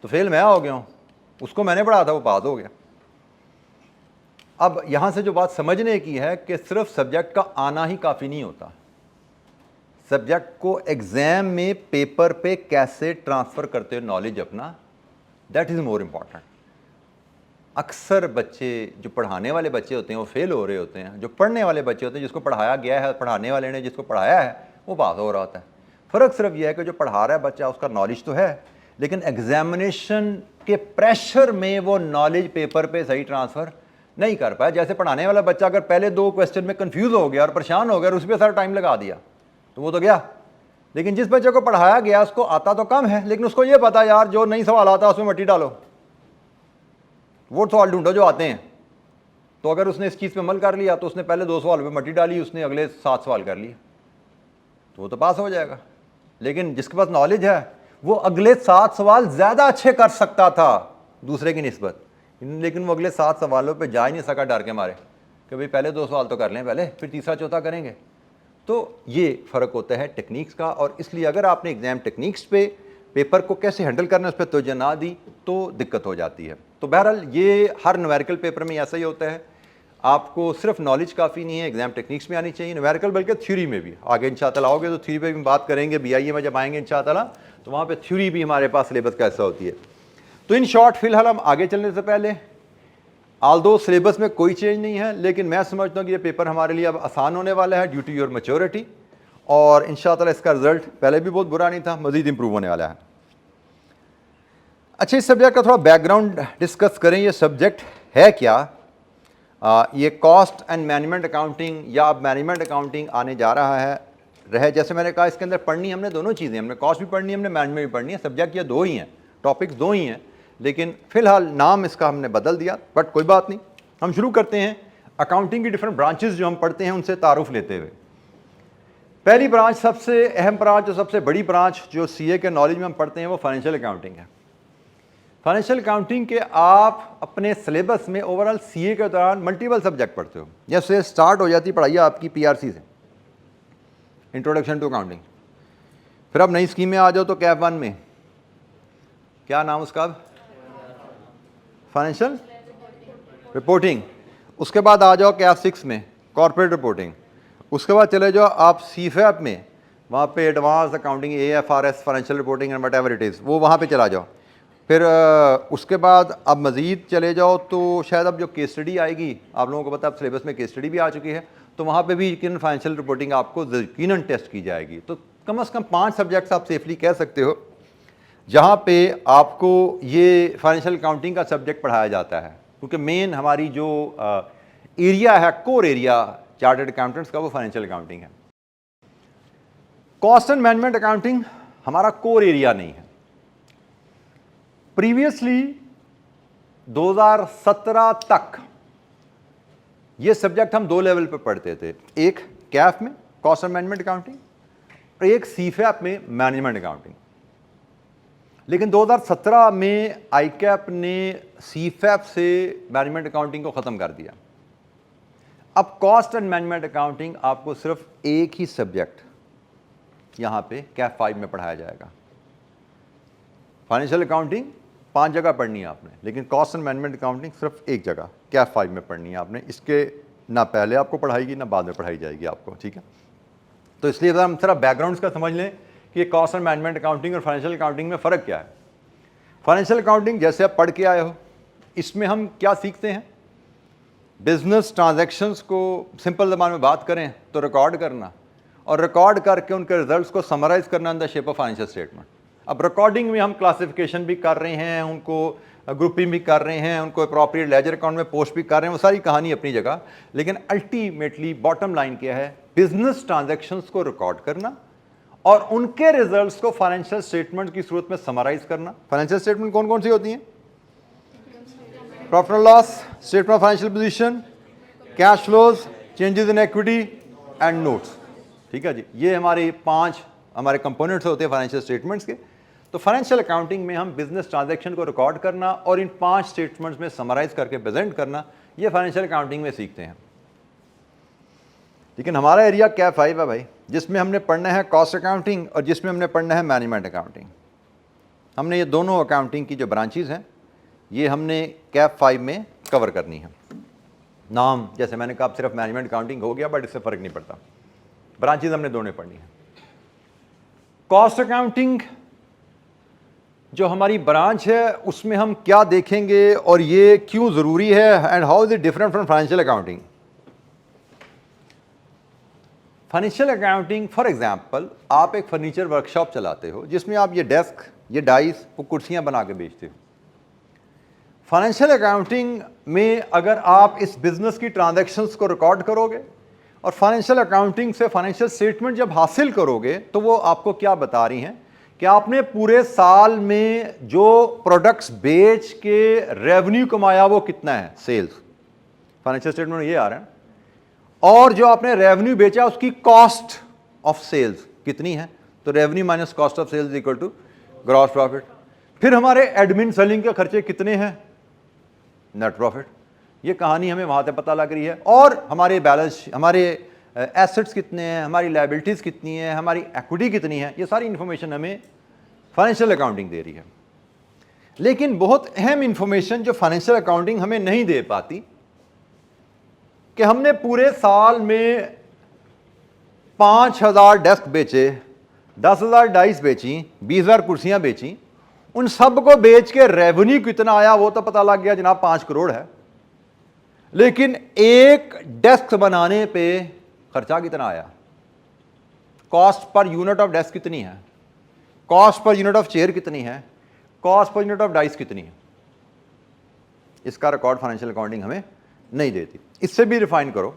तो फेल मैं हो गया हूँ, उसको मैंने पढ़ाया था, वो पास हो गया। अब यहाँ से जो बात समझने की है कि सिर्फ सब्जेक्ट का आना ही काफ़ी नहीं होता, सब्जेक्ट को एग्ज़ाम में पेपर पे कैसे ट्रांसफ़र करते हो नॉलेज अपना, दैट इज़ मोर इम्पॉर्टेंट। अक्सर बच्चे जो पढ़ाने वाले बच्चे होते हैं वो फेल हो रहे होते हैं, जो पढ़ने वाले बच्चे होते हैं, जिसको पढ़ाया गया है, पढ़ाने वाले ने जिसको पढ़ाया है, वो पास हो रहा होता है। फ़र्क सिर्फ यह है कि जो पढ़ा रहा है बच्चा, उसका नॉलेज तो है, लेकिन एग्जामिनेशन के प्रेशर में वो नॉलेज पेपर पे सही ट्रांसफ़र नहीं कर पाया। जैसे पढ़ाने वाला बच्चा अगर पहले 2 क्वेश्चन में कंफ्यूज हो गया और परेशान हो गया और उस पर सारा टाइम लगा दिया तो वो तो गया। लेकिन जिस बच्चे को पढ़ाया गया उसको आता तो कम है, लेकिन उसको ये पता यार जो नई सवाल आता है उसमें मट्टी डालो, वो सवाल ढूंढो जो आते हैं। तो अगर उसने इस चीज़ पे अमल कर लिया तो उसने पहले 2 सवाल पे मट्टी डाली, उसने अगले 7 सवाल कर लिए, तो वो तो पास हो जाएगा। लेकिन जिसके पास नॉलेज है वो अगले 7 सवाल ज़्यादा अच्छे कर सकता था दूसरे की निस्बत, लेकिन वो अगले 7 सवालों पे जा ही नहीं सका डर के मारे कि भाई पहले 2 सवाल तो कर लें पहले, फिर तीसरा चौथा करेंगे। तो ये फ़र्क होता है टेक्निक्स का, और इसलिए अगर आपने एग्ज़ाम टेक्निक्स पे पेपर को कैसे हैंडल करना है उस पर तवज्जो ना दी तो दिक्कत हो जाती है। तो बहरहाल ये हर न्यूमेरिकल पेपर में ऐसा ही होता है, आपको सिर्फ नॉलेज काफ़ी नहीं है, एग्जाम टेक्निक्स में आनी चाहिए, न्यूमेरिकल बल्कि थ्योरी में भी। आगे इंशाअल्लाह आओगे तो थ्योरी पे भी बात करेंगे, BIA में जब आएंगे इंशाअल्लाह तो वहाँ पे थ्योरी भी हमारे पास सिलेबस कैसा होती है। तो इन शॉर्ट फिलहाल हम आगे चलने से पहले, ऑल्दो सिलेबस में कोई चेंज नहीं है, लेकिन मैं समझता हूँ कि ये पेपर हमारे लिए अब आसान होने वाला है ड्यू टू योर मैच्योरिटी, और इंशाअल्लाह इसका रिजल्ट पहले भी बहुत बुरा नहीं था, मज़ीद इंप्रूव होने वाला है। अच्छा, इस सब्जेक्ट का थोड़ा बैकग्राउंड डिस्कस करें, ये सब्जेक्ट है क्या। ये कॉस्ट एंड मैनेजमेंट अकाउंटिंग या अब मैनेजमेंट अकाउंटिंग आने जा रहा है। जैसे मैंने कहा इसके अंदर पढ़नी हमने दोनों चीज़ें, हमने कॉस्ट भी पढ़नी है, हमने मैनेजमेंट भी पढ़नी है। सब्जेक्ट ये 2 ही हैं, टॉपिक्स 2 ही हैं, लेकिन फ़िलहाल नाम इसका हमने बदल दिया, बट कोई बात नहीं। हम शुरू करते हैं अकाउंटिंग की डिफरेंट ब्रांचेस जो हम पढ़ते हैं उनसे तारुफ लेते हुए। पहली ब्रांच, सबसे अहम ब्रांच और सबसे बड़ी ब्रांच जो CA के नॉलेज में हम पढ़ते हैं वो फाइनेंशियल अकाउंटिंग है। फाइनेंशियल अकाउंटिंग के आप अपने सिलेबस में ओवरऑल CA के दौरान मल्टीपल सब्जेक्ट पढ़ते हो। जैसे स्टार्ट हो जाती पढ़ाई आपकी PRC से, इंट्रोडक्शन टू अकाउंटिंग, फिर आप नई स्कीम में आ जाओ तो कैफ 1 में क्या नाम उसका, फाइनेंशियल रिपोर्टिंग। उसके बाद आ जाओ कैफ 6 में कॉर्पोरेट रिपोर्टिंग। उसके बाद चले जाओ आप CFAP में, वहाँ पे advance accounting AFRS financial reporting and what ever it is, वो वहाँ पे चला जाओ। फिर उसके बाद अब मज़ीद चले जाओ तो शायद अब जो केस स्टडी आएगी, आप लोगों को पता है अब सिलेबस में केस स्टडी भी आ चुकी है, तो वहाँ पे भी यकीनन फाइनेंशियल रिपोर्टिंग आपको यकीनन टेस्ट की जाएगी। तो कम से कम 5 सब्जेक्ट्स आप सेफली कह सकते हो जहाँ पे आपको ये फाइनेंशियल अकाउंटिंग का सब्जेक्ट पढ़ाया जाता है, क्योंकि मेन हमारी जो एरिया है, कोर एरिया चार्टर्ड अकाउंटेंट्स का, वो फाइनेंशियल अकाउंटिंग है। कॉस्ट एंड मैनेजमेंट अकाउंटिंग हमारा कोर एरिया नहीं है। प्रीवियसली 2017 तक ये सब्जेक्ट हम 2 लेवल पे पढ़ते थे, एक कैफ में कॉस्ट एंड मैनेजमेंट अकाउंटिंग और एक सीफैप में मैनेजमेंट अकाउंटिंग। लेकिन 2017 में आईकैप ने सीफैप से मैनेजमेंट अकाउंटिंग को ख़त्म कर दिया। अब कॉस्ट एंड मैनेजमेंट अकाउंटिंग आपको सिर्फ एक ही सब्जेक्ट यहाँ पे कैफ 5 में पढ़ाया जाएगा। फाइनेंशियल अकाउंटिंग 5 जगह पढ़नी है आपने, लेकिन कॉस्ट एंड मैनेजमेंट अकाउंटिंग सिर्फ एक जगह कैफ 5 में पढ़नी है आपने। इसके ना पहले आपको पढ़ाएगी ना बाद में पढ़ाई जाएगी आपको, ठीक है। तो इसलिए हम थोड़ा बैकग्राउंड्स का समझ लें कि कॉस्ट एंड मैनेजमेंट अकाउंटिंग और फाइनेंशियल अकाउंटिंग में फ़र्क क्या है। फाइनेंशियल अकाउंटिंग जैसे आप पढ़ के आए हो, इसमें हम क्या सीखते हैं, बिजनेस ट्रांजैक्शंस को सिंपल ज़बान में बात करें तो रिकॉर्ड करना, और रिकॉर्ड करके उनके रिजल्ट्स को समराइज करना in the shape of financial statement. अब रिकॉर्डिंग में हम क्लासिफिकेशन भी कर रहे हैं, उनको ग्रुपिंग भी कर रहे हैं, उनको अप्रोप्रिएट लेजर अकाउंट में पोस्ट भी कर रहे हैं, वो सारी कहानी अपनी जगह। लेकिन अल्टीमेटली बॉटम लाइन क्या है, बिजनेस ट्रांजैक्शंस को रिकॉर्ड करना और उनके रिजल्ट्स को फाइनेंशियल स्टेटमेंट की सूरत में समराइज करना। फाइनेंशियल स्टेटमेंट कौन कौन सी होती हैं, profit and loss, statement of financial position, cash flows, changes in equity and notes, ठीक है जी। ये हमारे 5 हमारे कंपोनेंट्स होते हैं फाइनेंशियल स्टेटमेंट्स के। तो फाइनेंशियल अकाउंटिंग में हम बिजनेस ट्रांजैक्शन को रिकॉर्ड करना और इन 5 स्टेटमेंट्स में समराइज करके प्रेजेंट करना, ये फाइनेंशियल अकाउंटिंग में सीखते हैं। लेकिन हमारा एरिया कैफ 5 है भाई, जिसमें हमने पढ़ना है कॉस्ट अकाउंटिंग और जिसमें हमने पढ़ना है मैनेजमेंट अकाउंटिंग। हमने ये दोनों अकाउंटिंग की जो ब्रांचेज हैं ये हमने कैफ 5 में कवर करनी है। नाम जैसे मैंने कहा सिर्फ मैनेजमेंट अकाउंटिंग हो गया, बट इससे फ़र्क नहीं पड़ता, ब्रांचेज हमने दोनों पढ़नी है। कॉस्ट अकाउंटिंग जो हमारी ब्रांच है उसमें हम क्या देखेंगे और ये क्यों ज़रूरी है, and how is it different from financial accounting. Financial accounting for example, आप एक फर्नीचर वर्कशॉप चलाते हो जिसमें आप ये डेस्क, ये डाइस, वो कुर्सियां बना के बेचते हो। फाइनेंशियल अकाउंटिंग में अगर आप इस बिजनेस की ट्रांजैक्शंस को रिकॉर्ड करोगे और फाइनेंशियल अकाउंटिंग से फाइनेंशियल स्टेटमेंट जब हासिल करोगे तो वो आपको क्या बता रही हैं कि आपने पूरे साल में जो प्रोडक्ट्स बेच के रेवेन्यू कमाया वो कितना है, सेल्स, फाइनेंशियल स्टेटमेंट ये आ रहा है, और जो आपने रेवेन्यू बेचा उसकी कॉस्ट ऑफ सेल्स कितनी है, तो revenue minus cost of sales equal to gross profit. फिर हमारे एडमिन सेलिंग के खर्चे कितने हैं, नेट प्रॉफिट। ये कहानी हमें वहां से पता लग रही है। और हमारे बैलेंस, हमारे एसेट्स कितने हैं, हमारी लायबिलिटीज़ कितनी है, हमारी इक्विटी कितनी है, ये सारी इंफॉर्मेशन हमें फाइनेंशियल अकाउंटिंग दे रही है। लेकिन बहुत अहम इंफॉर्मेशन जो फाइनेंशियल अकाउंटिंग हमें नहीं दे पाती कि हमने पूरे साल में 5000 डेस्क बेचे, 10,000 डाइस बेची, 20,000 कुर्सियां बेची, उन सब को बेच के रेवेन्यू कितना आया वो तो पता लग गया जनाब 5 करोड़ है, लेकिन एक डेस्क बनाने पे खर्चा कितना आया, cost per unit of desk कितनी है, cost per unit of chair कितनी है, cost per unit of dice कितनी है, इसका रिकॉर्ड फाइनेंशियल अकाउंटिंग हमें नहीं देती। इससे भी रिफाइन करो,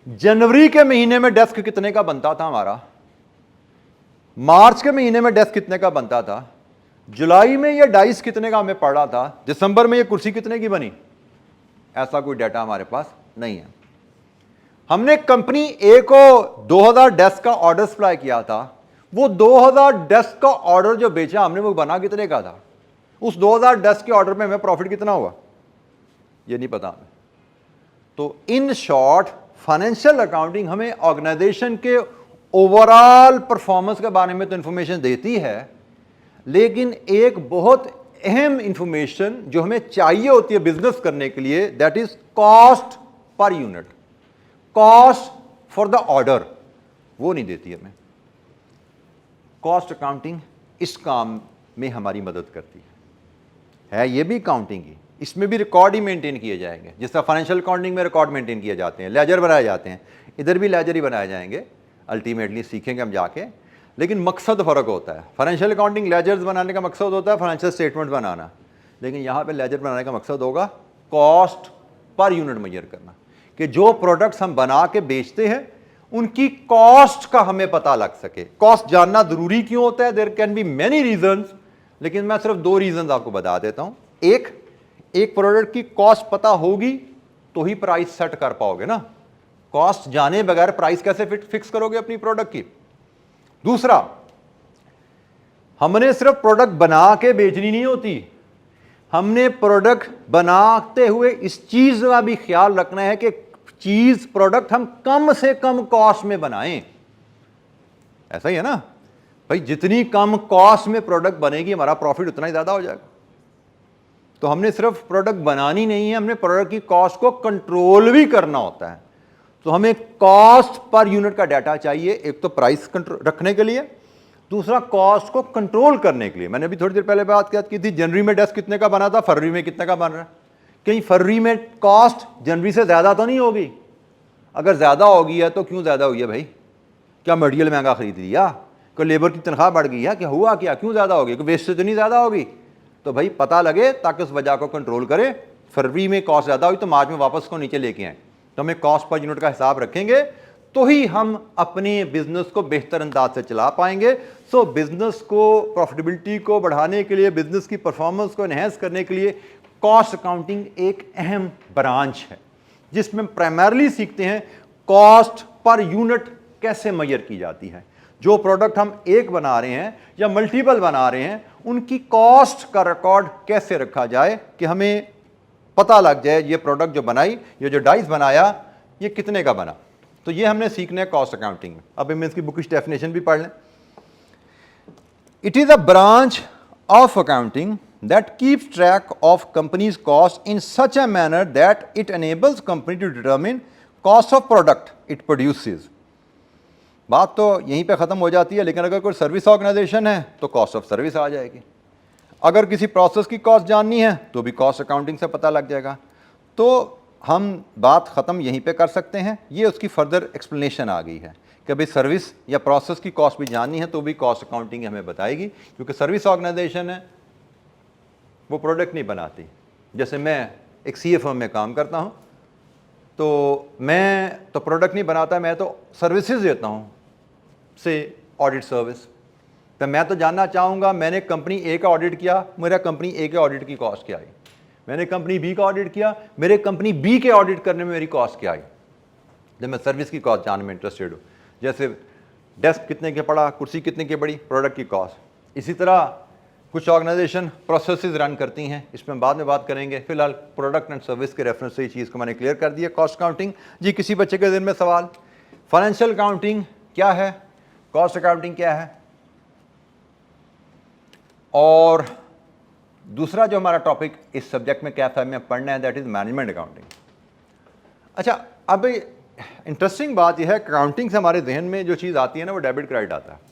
जनवरी के महीने में डेस्क कितने का बनता था हमारा, मार्च के महीने में डेस्क कितने का बनता था, जुलाई में ये डाइस कितने का हमें पड़ रहा था, दिसंबर में ये कुर्सी कितने की बनी, ऐसा कोई डाटा हमारे पास नहीं है। हमने कंपनी ए को 2000 डेस्क का ऑर्डर सप्लाई किया था, वो 2000 डेस्क का ऑर्डर जो बेचा हमने वो बना कितने का था, उस 2000 डेस्क के ऑर्डर में हमें प्रॉफिट कितना हुआ ये नहीं पता हमें। तो इन शॉर्ट फाइनेंशियल अकाउंटिंग हमें ऑर्गेनाइजेशन के ओवरऑल परफॉर्मेंस के बारे में तो इंफॉर्मेशन देती है, लेकिन एक बहुत अहम इंफॉर्मेशन जो हमें चाहिए होती है बिजनेस करने के लिए, that is cost per unit, cost for the order, वो नहीं देती हमें। कॉस्ट अकाउंटिंग इस काम में हमारी मदद करती है। है ये भी अकाउंटिंग ही, इसमें भी रिकॉर्ड ही मेंटेन किए जाएंगे। जिस तरह फाइनेंशियल अकाउंटिंग में रिकॉर्ड मेंटेन किए जाते हैं, लेजर बनाए जाते हैं, इधर भी लेजर ही बनाए जाएंगे अल्टीमेटली, सीखेंगे हम जाके। लेकिन मकसद फ़र्क होता है। फाइनेंशियल अकाउंटिंग लेजर्स बनाने का मकसद होता है फाइनेंशियल स्टेटमेंट बनाना, लेकिन यहाँ पे लेजर बनाने का मकसद होगा कॉस्ट पर यूनिट मेजर करना, कि जो प्रोडक्ट्स हम बना के बेचते हैं उनकी कॉस्ट का हमें पता लग सके। कॉस्ट जानना जरूरी क्यों होता है? There can be many reasons, लेकिन मैं सिर्फ 2 रीजंस आपको बता देता हूं। एक प्रोडक्ट की कॉस्ट पता होगी तो ही प्राइस सेट कर पाओगे ना। कॉस्ट जाने बगैर प्राइस कैसे फिक्स करोगे अपनी प्रोडक्ट की? दूसरा, हमने सिर्फ प्रोडक्ट बना के बेचनी नहीं होती, हमने प्रोडक्ट बनाते हुए इस चीज का भी ख्याल रखना है कि चीज प्रोडक्ट हम कम से कम कॉस्ट में बनाएं। ऐसा ही है ना भाई, जितनी कम कॉस्ट में प्रोडक्ट बनेगी हमारा प्रॉफिट उतना ही ज्यादा हो जाएगा। तो हमने सिर्फ प्रोडक्ट बनानी नहीं है, हमने प्रोडक्ट की कॉस्ट को कंट्रोल भी करना होता है। तो हमें कॉस्ट पर यूनिट का डाटा चाहिए, एक तो प्राइस रखने के लिए, दूसरा कॉस्ट को कंट्रोल करने के लिए। मैंने अभी थोड़ी देर पहले बात की थी, जनवरी में डेस्क कितने का बना था, फरवरी में कितने का बन रहा है। कहीं फरवरी में कॉस्ट जनवरी से ज्यादा तो नहीं होगी? अगर ज्यादा होगी है तो क्यों ज्यादा हुई है भाई? क्या मटेरियल महंगा खरीद लिया? कोई लेबर की तनख्वाह बढ़ गई है? क्या हुआ? क्या क्यों ज्यादा होगी? कोई वेस्ट तो नहीं ज्यादा होगी? तो भाई पता लगे ताकि उस वजह को कंट्रोल करे। फरवरी में कॉस्ट ज्यादा हुई तो मार्च में वापस को नीचे लेके आए। तो हमें कॉस्ट पर यूनिट का हिसाब रखेंगे तो ही हम अपने बिजनेस को बेहतर अंदाज से चला पाएंगे। सो बिजनेस को, प्रॉफिटेबिलिटी को बढ़ाने के लिए, बिजनेस की परफॉर्मेंस को एनहेंस करने के लिए कॉस्ट अकाउंटिंग एक अहम ब्रांच है, जिसमें प्राइमरली सीखते हैं कॉस्ट पर यूनिट कैसे मेजर की जाती है। जो प्रोडक्ट हम एक बना रहे हैं या मल्टीपल बना रहे हैं, उनकी कॉस्ट का रिकॉर्ड कैसे रखा जाए कि हमें पता लग जाए ये प्रोडक्ट जो बनाई, ये जो डाइस बनाया, ये कितने का बना। तो ये हमने सीखना है कॉस्ट अकाउंटिंग में। अब हम इसकी बुकिश डेफिनेशन भी पढ़ लें। It is a branch of accounting that keeps track of company's cost in such a manner that it enables company to determine cost of product it produces। बात तो यहीं पे ख़त्म हो जाती है, लेकिन अगर कोई सर्विस ऑर्गेनाइजेशन है तो कॉस्ट ऑफ सर्विस आ जाएगी। अगर किसी प्रोसेस की कॉस्ट जाननी है तो भी कॉस्ट अकाउंटिंग से पता लग जाएगा। तो हम बात ख़त्म यहीं पे कर सकते हैं। ये उसकी फर्दर एक्सप्लेनेशन आ गई है कि भाई सर्विस या प्रोसेस की कॉस्ट भी जाननी है तो भी कॉस्ट अकाउंटिंग हमें बताएगी, क्योंकि सर्विस ऑर्गेनाइजेशन है वो प्रोडक्ट नहीं बनाती। जैसे मैं एक सीए फर्म में काम करता हूँ तो मैं तो प्रोडक्ट नहीं बनाता, मैं तो सर्विसेज देता हूँ, से ऑडिट सर्विस। तो मैं तो जानना चाहूँगा, मैंने कंपनी ए का ऑडिट किया, मेरा कंपनी ए के ऑडिट की कॉस्ट क्या आई। मैंने कंपनी बी का ऑडिट किया, मेरे कंपनी बी के ऑडिट करने में मेरी कॉस्ट क्या आई। जब मैं सर्विस की कॉस्ट जानने में इंटरेस्टेड हूँ, जैसे डेस्क कितने के पड़ा, कुर्सी कितने की पड़ी, प्रोडक्ट की कॉस्ट। इसी तरह कुछ ऑर्गेनाइजेशन प्रोसेसेस रन करती हैं, इसमें बाद में बात करेंगे। फिलहाल प्रोडक्ट एंड सर्विस के रेफरेंस से ये चीज़ को मैंने क्लियर कर दिया। कॉस्ट अकाउंटिंग जी, किसी बच्चे के दिन में सवाल, फाइनेंशियल अकाउंटिंग क्या है, कॉस्ट अकाउंटिंग क्या है, और दूसरा जो हमारा टॉपिक इस सब्जेक्ट में क्या में पढ़ना है, दैट इज मैनेजमेंट अकाउंटिंग। अच्छा, अब इंटरेस्टिंग बात यह है, अकाउंटिंग से हमारे जहन में जो चीज़ आती है ना, वो डेबिट क्रेडिट आता है।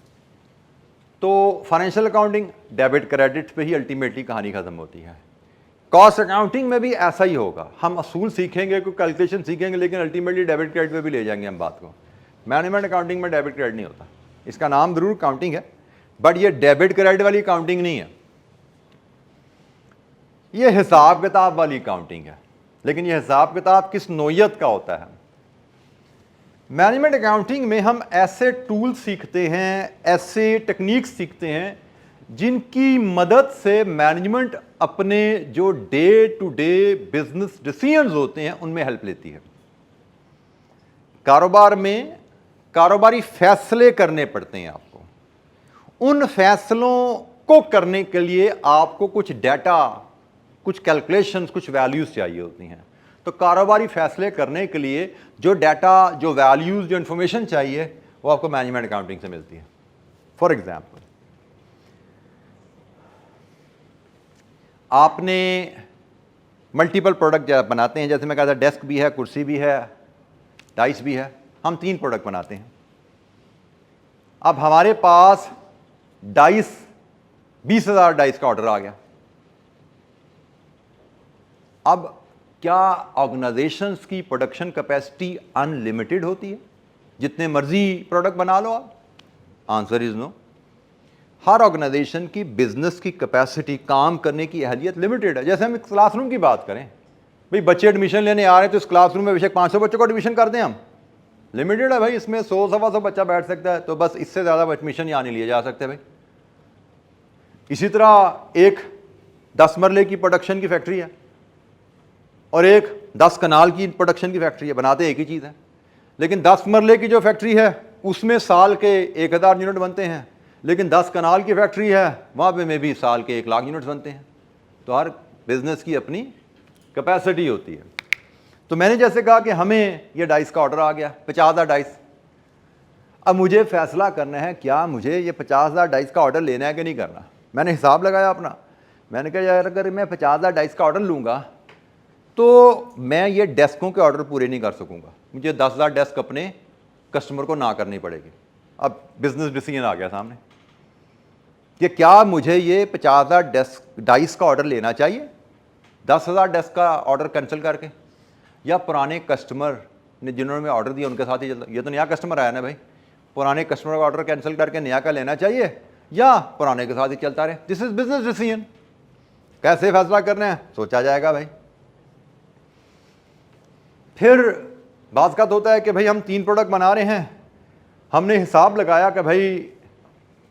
तो फाइनेंशियल अकाउंटिंग डेबिट क्रेडिट पे ही अल्टीमेटली कहानी ख़त्म होती है। कॉस्ट अकाउंटिंग में भी ऐसा ही होगा, हम असूल सीखेंगे, कोई कैलकुलेशन सीखेंगे, लेकिन अल्टीमेटली डेबिट क्रेडिट पे भी ले जाएंगे हम बात को। मैनेजमेंट अकाउंटिंग में डेबिट क्रेडिट नहीं होता, इसका नाम ज़रूर अकाउंटिंग है, बट ये डेबिट क्रेडिट वाली अकाउंटिंग नहीं है, ये हिसाब किताब वाली अकाउंटिंग है। लेकिन ये हिसाब किताब किस नोयत का होता है? मैनेजमेंट अकाउंटिंग में हम ऐसे टूल सीखते हैं, ऐसे टेक्निक्स सीखते हैं जिनकी मदद से मैनेजमेंट अपने जो day to day business decisions होते हैं उनमें हेल्प लेती है। कारोबार में कारोबारी फैसले करने पड़ते हैं आपको, उन फैसलों को करने के लिए आपको कुछ डाटा, कुछ कैलकुलेशंस, कुछ वैल्यूज चाहिए होती हैं। तो कारोबारी फैसले करने के लिए जो डाटा, जो वैल्यूज, जो इंफॉर्मेशन चाहिए वो आपको मैनेजमेंट अकाउंटिंग से मिलती है। फॉर एग्जांपल, आपने मल्टीपल प्रोडक्ट बनाते हैं, जैसे मैं कहा था डेस्क भी है, कुर्सी भी है, डाइस भी है, हम 3 प्रोडक्ट बनाते हैं। अब हमारे पास डाइस 20,000 डाइस का ऑर्डर आ गया। अब क्या ऑर्गेनाइजेशंस की प्रोडक्शन कैपेसिटी अनलिमिटेड होती है, जितने मर्जी प्रोडक्ट बना लो आप? Answer is no. हर ऑर्गेनाइजेशन की बिजनेस की कैपेसिटी, काम करने की अहलियत लिमिटेड है। जैसे हम एक क्लासरूम की बात करें, भाई बच्चे एडमिशन लेने आ रहे हैं तो इस क्लासरूम में बेशक 500 बच्चों को एडमिशन कर दें हम, लिमिटेड है भाई, इसमें 100 सवा 100 बच्चा बैठ सकता है, तो बस इससे ज़्यादा एडमिशन यहाँ नहीं लिए जा सकते भाई। इसी तरह एक 10 मरले की प्रोडक्शन की फैक्ट्री है और एक 10 कनाल की प्रोडक्शन की फैक्ट्री है, बनाते एक ही चीज़ है, लेकिन 10 मरले की जो फैक्ट्री है उसमें साल के 1000 यूनिट बनते हैं, लेकिन 10 कनाल की फैक्ट्री है वहाँ पे में भी साल के 1 लाख यूनिट्स बनते हैं। तो हर बिजनेस की अपनी कैपेसिटी होती है। तो मैंने जैसे कहा कि हमें ये डाइस का ऑर्डर आ गया, 50,000 डाइस। अब मुझे फैसला करना है क्या मुझे ये 50,000 डाइस का ऑर्डर लेना है कि नहीं करना। मैंने हिसाब लगाया अपना, मैंने कहा यार अगर मैं 50,000 डाइस का ऑर्डर लूँगा तो मैं ये डेस्कों के ऑर्डर पूरे नहीं कर सकूँगा, मुझे 10,000 डेस्क अपने कस्टमर को ना करनी पड़ेगी। अब बिजनेस डिसीजन आ गया सामने कि क्या मुझे ये 50,000 डाइस का ऑर्डर लेना चाहिए 10,000 डेस्क का ऑर्डर कैंसिल करके, या पुराने कस्टमर ने जिन्होंने मैं ऑर्डर दिया उनके साथ ही चलता। ये तो नया कस्टमर आया ना भाई, पुराने कस्टमर का ऑर्डर कैंसिल करके नया का लेना चाहिए या पुराने के साथ ही चलता रहे। This is business decision. कैसे फैसला करना है सोचा जाएगा भाई। फिर बात का होता है कि भाई हम 3 प्रोडक्ट बना रहे हैं, हमने हिसाब लगाया कि भाई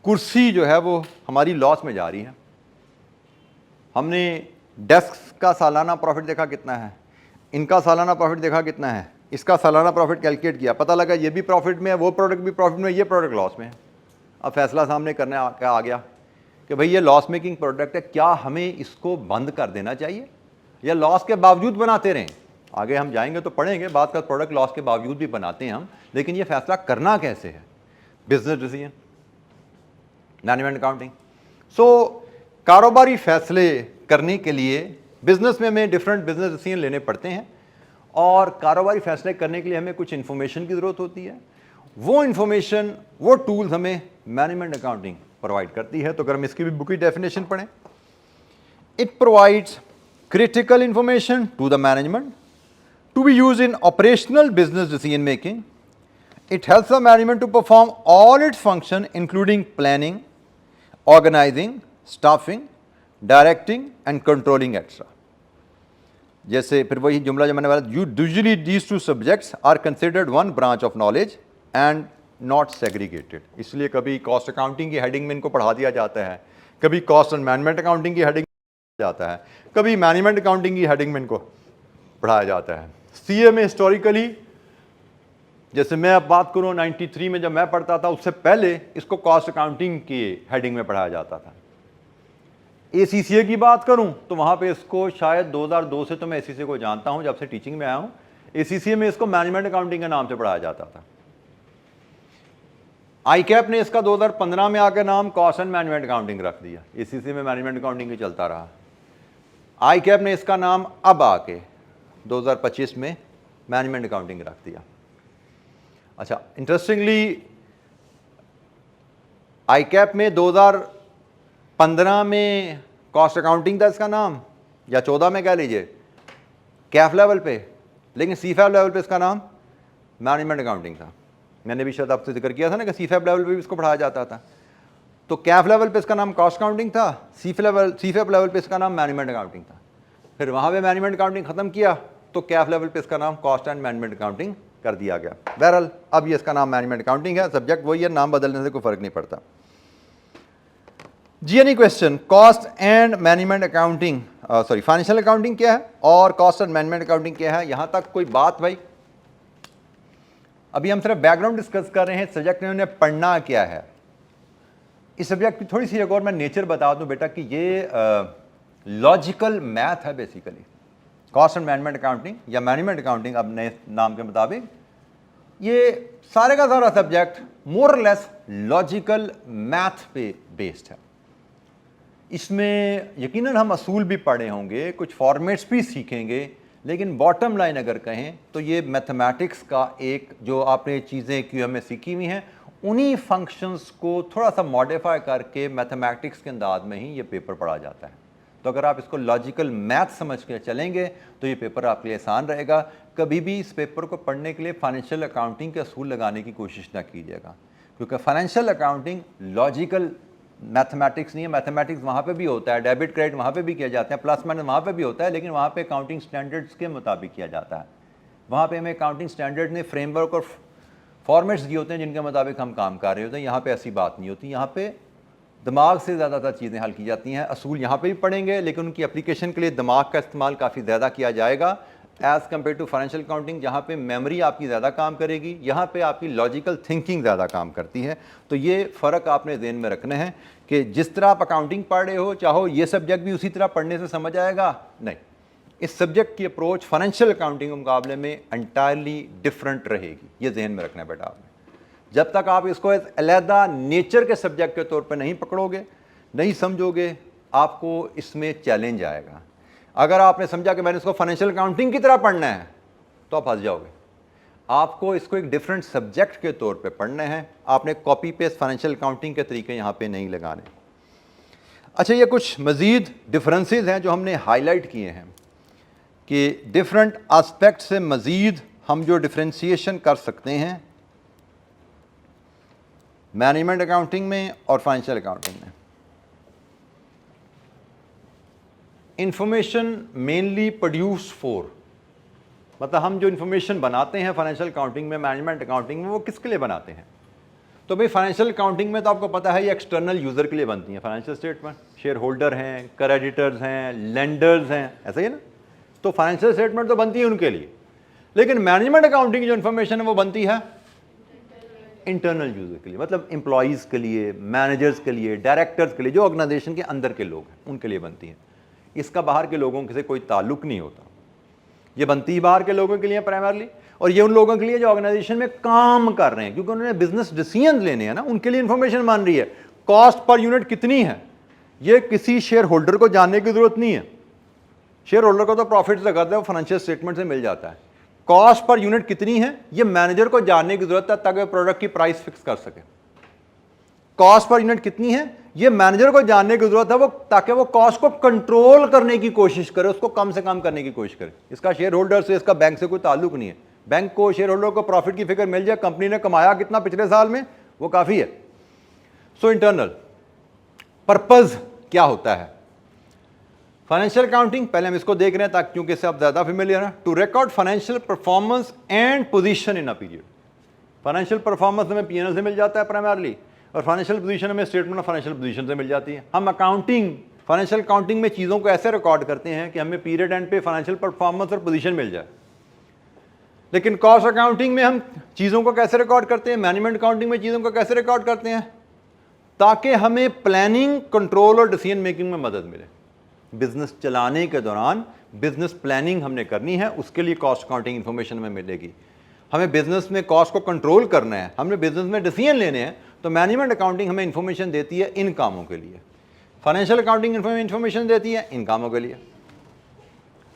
कुर्सी जो है वो हमारी लॉस में जा रही है, हमने डेस्क का सालाना प्रॉफिट देखा कितना है, इनका सालाना प्रॉफिट देखा कितना है, इसका सालाना प्रॉफिट कैलकुलेट किया, पता लगा ये भी प्रॉफिट में है, वो प्रोडक्ट भी प्रॉफिट में है, ये प्रोडक्ट लॉस में है। अब फैसला सामने करने आ गया कि भाई ये लॉस मेकिंग प्रोडक्ट है, क्या हमें इसको बंद कर देना चाहिए या लॉस के बावजूद बनाते रहें। आगे हम जाएंगे तो पढ़ेंगे, बात का प्रोडक्ट लॉस के बावजूद भी बनाते हैं हम, लेकिन ये फैसला करना कैसे है। Business decision, management accounting. So कारोबारी फैसले करने के लिए बिजनेस में हमें डिफरेंट बिजनेस डिसीजन लेने पड़ते हैं और कारोबारी फैसले करने के लिए हमें कुछ इन्फॉर्मेशन की ज़रूरत होती है। वो इन्फॉर्मेशन, वो टूल्स हमें मैनेजमेंट अकाउंटिंग प्रोवाइड करती है। तो अगर हम इसकी भी बुक की डेफिनेशन पढ़ें, it provides critical information to the management to be used in operational business decision making. It helps the management to perform all its function including planning, organizing, staffing, directing and controlling etc. जैसे फिर वही जुमला जो मैंने बोला, usually these two subjects are considered one branch of knowledge and not segregated. इसलिए कभी cost accounting की हेडिंग में इनको पढ़ा दिया जाता है, कभी कॉस्ट एंड मैनेजमेंट अकाउंटिंग की हेडिंग जाता है, कभी मैनेजमेंट अकाउंटिंग की हेडिंग में इनको पढ़ाया जाता है। सीए में हिस्टोरिकली, जैसे मैं अब बात करूं 93 में जब मैं पढ़ता था, उससे पहले इसको कॉस्ट अकाउंटिंग की हेडिंग में पढ़ाया जाता था। एसीसीए की बात करूं तो वहां पे इसको शायद 2002 से तो मैं एसीसीए को जानता हूं, जब से टीचिंग में आया हूं, एसीसीए में इसको मैनेजमेंट अकाउंटिंग के नाम से पढ़ाया जाता था। आईकैप ने इसका 2015 में आकर नाम कॉस्ट एंड मैनेजमेंट अकाउंटिंग रख दिया, एसीसीए में मैनेजमेंट अकाउंटिंग ही चलता रहा। आईकैप ने इसका नाम अब आके 2025 में मैनेजमेंट अकाउंटिंग रख दिया। अच्छा, इंटरेस्टिंगली आईकैप में 2015 में कॉस्ट अकाउंटिंग था इसका नाम, या 14 में कह लीजिए, कैफ लेवल पे, लेकिन सीफैब लेवल पे इसका नाम मैनेजमेंट अकाउंटिंग था। मैंने भी शायद आपसे जिक्र किया था ना कि सीफैब लेवल पे भी इसको पढ़ाया जाता था। तो कैफ लेवल पे इसका नाम कॉस्ट अकाउंटिंग था, सीफैब लेवल पे इसका नाम मैनेजमेंट अकाउंटिंग था। फिर वहाँ पे मैनेजमेंट अकाउंटिंग ख़त्म किया तो कैफ लेवल पे इसका नाम कॉस्ट एंड मैनेजमेंट अकाउंटिंग कर दिया गया। बहरहाल अब ये इसका नाम मैनेजमेंट अकाउंटिंग है, सब्जेक्ट वही है, नाम बदलने से कोई फ़र्क नहीं पड़ता। जी any question, cost and management accounting, sorry financial accounting क्या है और कॉस्ट एंड मैनेजमेंट अकाउंटिंग क्या है, यहाँ तक कोई बात भाई? अभी हम सिर्फ बैकग्राउंड डिस्कस कर रहे हैं, सब्जेक्ट में उन्हें पढ़ना क्या है। इस सब्जेक्ट की थोड़ी सी एक और मैं नेचर बता दूं बेटा कि ये लॉजिकल मैथ है basically. Cost and management accounting या मैनेजमेंट अकाउंटिंग अब नए नाम के मुताबिक, ये सारे का सारा subject more less logical math पे बेस्ड है। इसमें यकीनन हम असूल भी पढ़े होंगे, कुछ फॉर्मेट्स भी सीखेंगे, लेकिन बॉटम लाइन अगर कहें तो ये मैथमेटिक्स का एक जो आपने चीज़ें क्यूएम में सीखी हुई हैं, उन्हीं फंक्शंस को थोड़ा सा मॉडिफाई करके मैथमेटिक्स के अंदाज में ही ये पेपर पढ़ा जाता है। तो अगर आप इसको लॉजिकल मैथ समझ के चलेंगे तो ये पेपर आपके लिए आसान रहेगा। कभी भी इस पेपर को पढ़ने के लिए फाइनेंशियल अकाउंटिंग के असूल लगाने की कोशिश ना कीजिएगा, क्योंकि फाइनेंशियल अकाउंटिंग लॉजिकल मैथमेटिक्स नहीं है। मैथमेटिक्स वहाँ पे भी होता है, डेबिट क्रेडिट वहाँ पे भी किया जाते हैं, प्लस माइनस वहाँ पे भी होता है, लेकिन वहाँ पे अकाउंटिंग स्टैंडर्ड्स के मुताबिक किया जाता है। वहाँ पे हमें अकाउंटिंग स्टैंडर्ड ने फ्रेमवर्क और फॉर्मेट्स दिए होते हैं जिनके मुताबिक हम काम कर रहे होते हैं। यहाँ पे ऐसी बात नहीं होती, यहाँ पे दिमाग से ज़्यादातर चीज़ें हल की जाती हैं। असूल यहाँ पे भी पढ़ेंगे, लेकिन उनकी एप्लीकेशन के लिए दिमाग का इस्तेमाल काफ़ी ज़्यादा किया जाएगा as compare to financial accounting, जहाँ पे मेमोरी आपकी ज़्यादा काम करेगी, यहाँ पे आपकी लॉजिकल थिंकिंग ज़्यादा काम करती है। तो ये फ़र्क आपने ज़हन में रखने हैं कि जिस तरह आप अकाउंटिंग पढ़ रहे हो, चाहो ये सब्जेक्ट भी उसी तरह पढ़ने से समझ आएगा, नहीं, इस सब्जेक्ट की अप्रोच फाइनेंशियल अकाउंटिंग के मुकाबले में एंटायरली डिफरेंट रहेगी। ये जहन में रखना है बेटा आपने। जब तक आप इसको अलहदा नेचर के सब्जेक्ट के तौर पे नहीं पकड़ोगे, नहीं समझोगे, आपको इसमें चैलेंज आएगा। अगर आपने समझा कि मैंने इसको फाइनेंशियल अकाउंटिंग की तरह पढ़ना है तो आप फंस जाओगे। आपको इसको एक डिफरेंट सब्जेक्ट के तौर पे पढ़ना है। आपने कॉपी पेस्ट फाइनेंशियल अकाउंटिंग के तरीके यहाँ पे नहीं लगाने। अच्छा, ये कुछ मज़ीद डिफरेंसेस हैं जो हमने हाईलाइट किए हैं कि डिफरेंट एस्पेक्ट से मज़ीद हम जो डिफरेंशिएशन कर सकते हैं मैनेजमेंट अकाउंटिंग में और फाइनेंशियल अकाउंटिंग में। इंफॉर्मेशन मेनली प्रोड्यूस फॉर, मतलब हम जो इंफॉर्मेशन बनाते हैं फाइनेंशियल अकाउंटिंग में, मैनेजमेंट अकाउंटिंग में, वो किसके लिए बनाते हैं? तो भाई फाइनेंशियल अकाउंटिंग में तो आपको पता है ये एक्सटर्नल यूज़र के लिए बनती है। फाइनेंशियल स्टेटमेंट शेयर होल्डर हैं, क्रेडिटर्स हैं, लेंडर्स हैं, ऐसा ही है ना। तो फाइनेंशियल स्टेटमेंट तो बनती है उनके लिए, लेकिन मैनेजमेंट अकाउंटिंग जो इन्फॉर्मेशन है वो बनती है इंटरनल यूज़र के लिए, मतलब एम्प्लॉयज़ के लिए, मैनेजर्स के लिए, डायरेक्टर्स के लिए, जो ऑर्गेनाइजेशन के अंदर के लोग हैं उनके लिए बनती है। इसका बाहर के लोगों से कोई ताल्लुक नहीं होता। ये बनती ही बाहर के लोगों के लिए प्राइमरली, और ये उन लोगों के लिए जो ऑर्गेनाइजेशन में काम कर रहे हैं, क्योंकि उन्होंने बिजनेस डिसीजन लेने हैं ना, उनके लिए इंफॉर्मेशन मान रही है। कॉस्ट पर यूनिट कितनी है ये किसी शेयर होल्डर को जानने की जरूरत नहीं है। शेयर होल्डर को तो प्रॉफिट से करता है, वो फाइनेंशियल स्टेटमेंट से मिल जाता है। कॉस्ट पर यूनिट कितनी है ये मैनेजर को जानने की जरूरत है ताकि प्रोडक्ट की प्राइस फिक्स कर सके। कॉस्ट पर यूनिट कितनी है ये मैनेजर को जानने की जरूरत है, वो ताकि वो कॉस्ट को कंट्रोल करने की कोशिश करे, उसको कम से कम करने की कोशिश करे। इसका शेयर होल्डर से, इसका बैंक से कोई ताल्लुक नहीं है। बैंक को, शेयर होल्डर को प्रॉफिट की फिक्र मिल जाए, कंपनी ने कमाया कितना पिछले साल में, वो काफी है। सो इंटरनल पर्पज क्या होता है फाइनेंशियल अकाउंटिंग, पहले हम इसको देख रहे हैं ताकि, क्योंकि इससे आप ज्यादा फेमिलियर हैं। To record financial performance and position in a period. Financial performance हमें पीएनएल से मिल जाता है प्राइमरली, और फाइनेंशियल पोजीशन हमें स्टेटमेंट ऑफ फाइनेंशियल पोजीशन से मिल जाती है। हम अकाउंटिंग, फाइनेंशियल अकाउंटिंग में चीज़ों को ऐसे रिकॉर्ड करते हैं कि हमें पीरियड एंड पे फाइनेंशियल परफॉर्मेंस और पोजीशन मिल जाए। लेकिन कॉस्ट अकाउंटिंग में हम चीज़ों को कैसे रिकॉर्ड करते हैं, मैनेजमेंट अकाउंटिंग में चीज़ों को कैसे रिकॉर्ड करते हैं, ताकि हमें प्लानिंग, कंट्रोल और डिसीजन मेकिंग में मदद मिले। बिजनेस चलाने के दौरान बिजनेस प्लानिंग हमने करनी है, उसके लिए कॉस्ट अकाउंटिंग इंफॉर्मेशन हमें मिलेगी। हमें बिजनेस में कॉस्ट को कंट्रोल करना है, हमने बिजनेस में डिसीजन लेने हैं, तो मैनेजमेंट अकाउंटिंग हमें इंफॉर्मेशन देती है इन कामों के लिए। फाइनेंशियल अकाउंटिंग इंफॉर्मेशन देती है इन कामों के लिए।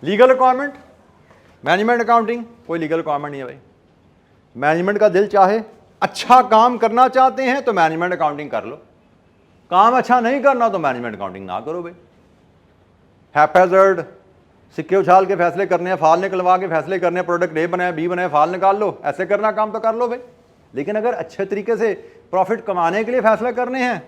लीगल रिक्वायरमेंट, मैनेजमेंट अकाउंटिंग कोई लीगल रिक्वायरमेंट नहीं है भाई। मैनेजमेंट का दिल चाहे, अच्छा काम करना चाहते हैं तो मैनेजमेंट अकाउंटिंग कर लो, काम अच्छा नहीं करना तो मैनेजमेंट अकाउंटिंग ना करो भाई। हैपहैज़र्ड सिक्के उछाल के फैसले करने हैं, फाल निकलवा के फैसले करने हैं, प्रोडक्ट ए बनाए बी बनाए, फाल निकाल लो, ऐसे करना काम तो कर लो भाई। लेकिन अगर अच्छे तरीके से प्रॉफिट कमाने के लिए फैसले करने हैं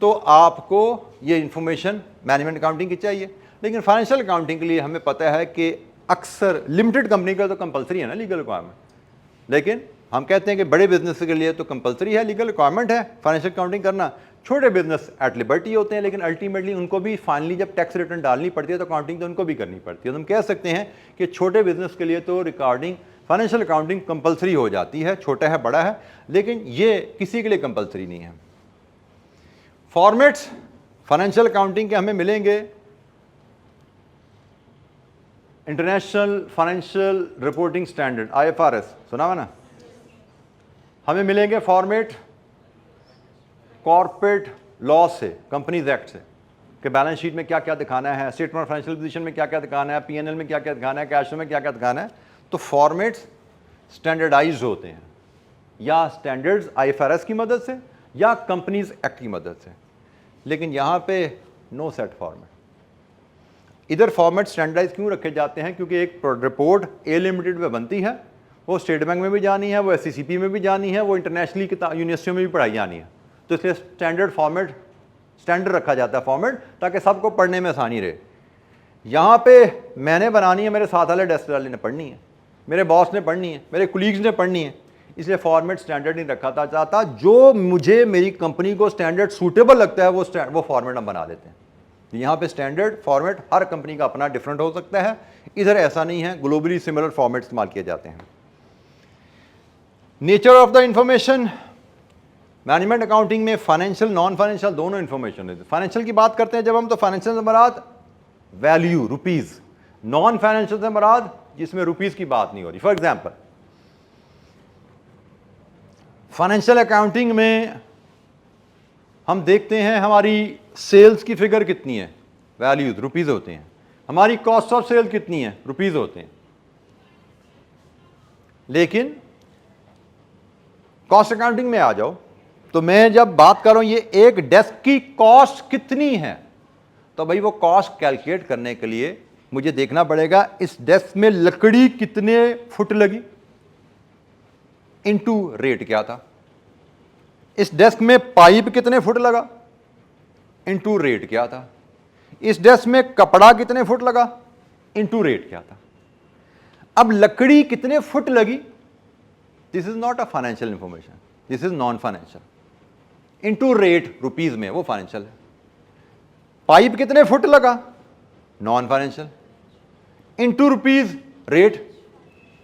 तो आपको ये इंफॉर्मेशन मैनेजमेंट अकाउंटिंग की चाहिए। लेकिन फाइनेंशियल अकाउंटिंग के लिए हमें पता है कि अक्सर लिमिटेड कंपनी का तो कंपलसरी है ना लीगल रिक्वायरमेंट, लेकिन हम कहते हैं कि बड़े बिजनेस के लिए तो कंपलसरी है, लीगल रिक्वायरमेंट है फाइनेंशियल अकाउंटिंग करना। छोटे बिजनेस एट लिबर्टी होते हैं, लेकिन अल्टीमेटली उनको भी फाइनली जब टैक्स रिटर्न डालनी पड़ती है तो अकाउंटिंग तो उनको भी करनी पड़ती है। तो हम कह सकते हैं कि छोटे बिजनेस के लिए तो रिकॉर्डिंग फाइनेंशियल अकाउंटिंग कंपलसरी हो जाती है, छोटा है बड़ा है, लेकिन ये किसी के लिए कंपलसरी नहीं है। फॉर्मेट्स फाइनेंशियल अकाउंटिंग के हमें मिलेंगे international financial reporting standard IFRS, सुना हुआ ना। हमें मिलेंगे फॉर्मेट कॉर्पोरेट लॉ से, कंपनीज एक्ट से, कि बैलेंस शीट में क्या क्या दिखाना है, स्टेटमेंट ऑफ फाइनेंशियल पोजीशन में क्या क्या दिखाना है, P&L में क्या क्या दिखाना है, कैश फ्लो में क्या क्या दिखाना है। तो फॉर्मेट्स स्टैंडर्डाइज्ड होते हैं, या स्टैंडर्ड्स IFRS की मदद से या कंपनीज एक्ट की मदद से। लेकिन यहाँ पे नो सेट फॉर्मेट, इधर फॉर्मेट स्टैंडर्डाइज क्यों रखे जाते हैं? क्योंकि एक रिपोर्ट ए लिमिटेड में बनती है, वो स्टेट बैंक में भी जानी है, वो SCCP में भी जानी है, वो इंटरनेशनली यूनिवर्सिटियों में भी पढ़ाई जानी है। तो इसलिए स्टैंडर्ड फॉर्मेट, स्टैंडर्ड रखा जाता है फॉर्मेट, ताकि सबको पढ़ने में आसानी रहे। यहाँ पे मैंने बनानी है, मेरे साथ वाले डेस्क वाले ने पढ़नी है, मेरे बॉस ने पढ़नी है, मेरे कुलीग्स ने पढ़नी है, इसलिए फॉर्मेट स्टैंडर्ड नहीं रखा था चाहता। जो मुझे मेरी कंपनी को स्टैंडर्ड सूटेबल लगता है वो फॉर्मेट हम बना देते हैं। यहाँ पे स्टैंडर्ड फॉर्मेट हर कंपनी का अपना डिफरेंट हो सकता है, इधर ऐसा नहीं है, ग्लोबली सिमिलर फॉर्मेट इस्तेमाल किए जाते हैं। Nature of the information, management accounting में फाइनेंशियल नॉन फाइनेंशियल दोनों इंफॉर्मेशन है। फाइनेंशियल की बात करते हैं जब हम, तो फाइनेंशियल से मुराद वैल्यू रुपीज, नॉन फाइनेंशियल से मुराद जिसमें रुपीज की बात नहीं हो रही। फॉर एग्जांपल फाइनेंशियल अकाउंटिंग में हम देखते हैं हमारी सेल्स की फिगर कितनी है, वैल्यूज रुपीज होते हैं, हमारी कॉस्ट ऑफ सेल कितनी है, रुपीज होते हैं। लेकिन कॉस्ट अकाउंटिंग में आ जाओ तो मैं जब बात कर रहा हूं ये एक डेस्क की कॉस्ट कितनी है, तो भाई वो कॉस्ट कैलकुलेट करने के लिए मुझे देखना पड़ेगा इस डेस्क में लकड़ी कितने फुट लगी इनटू रेट क्या था, इस डेस्क में पाइप कितने फुट लगा इनटू रेट क्या था, इस डेस्क में कपड़ा कितने फुट लगा इनटू रेट क्या था। अब लकड़ी कितने फुट लगी, this is not a financial information, this is non financial. Into rate rupees में वो फाइनेंशियल है। पाइप कितने फुट लगा, non financial. Into rupees rate,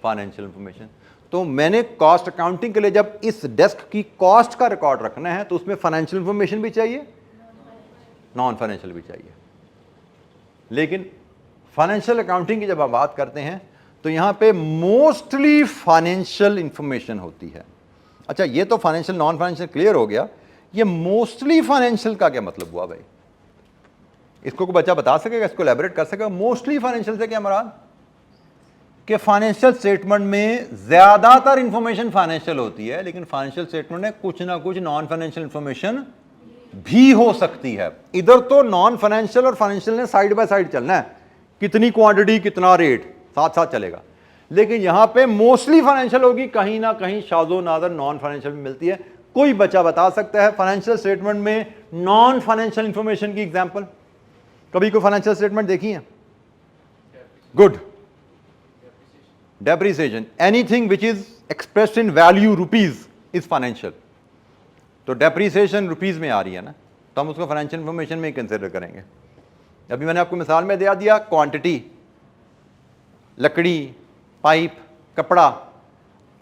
financial information. तो मैंने कॉस्ट अकाउंटिंग के लिए जब इस डेस्क की कॉस्ट का रिकॉर्ड रखना है तो उसमें फाइनेंशियल इंफॉर्मेशन भी चाहिए, नॉन फाइनेंशियल भी चाहिए। लेकिन फाइनेंशियल अकाउंटिंग की जब आप बात करते हैं तो यहां पे मोस्टली फाइनेंशियल इंफॉर्मेशन होती है। अच्छा, ये तो फाइनेंशियल नॉन फाइनेंशियल क्लियर हो गया, ये मोस्टली फाइनेंशियल का क्या मतलब हुआ भाई? इसको कोई बच्चा बता सकेगा, इसको एलैबोरेट कर सकेगा? मोस्टली फाइनेंशियल से क्या मुराद? कि फाइनेंशियल स्टेटमेंट में ज्यादातर इंफॉर्मेशन फाइनेंशियल होती है, लेकिन फाइनेंशियल स्टेटमेंट में कुछ ना कुछ नॉन फाइनेंशियल इंफॉर्मेशन भी हो सकती है। इधर तो नॉन फाइनेंशियल और फाइनेंशियल ने साइड बाय साइड चलना है, कितनी क्वांटिटी कितना रेट साथ साथ चलेगा। लेकिन यहां पे मोस्टली फाइनेंशियल होगी, कहीं ना कहीं शाज़ो नादर नॉन फाइनेंशियल भी मिलती है। कोई बच्चा बता सकता है फाइनेंशियल स्टेटमेंट में नॉन फाइनेंशियल इंफॉर्मेशन की एग्जांपल? कभी कोई फाइनेंशियल स्टेटमेंट देखी है? Good. Depreciation, anything which is expressed in value rupees is financial. तो डेप्रिसिएशन रुपीज में आ रही है ना, तो हम उसको फाइनेंशियल इंफॉर्मेशन में ही कंसिडर करेंगे। अभी मैंने आपको मिसाल में दिया क्वांटिटी, लकड़ी, पाइप, कपड़ा,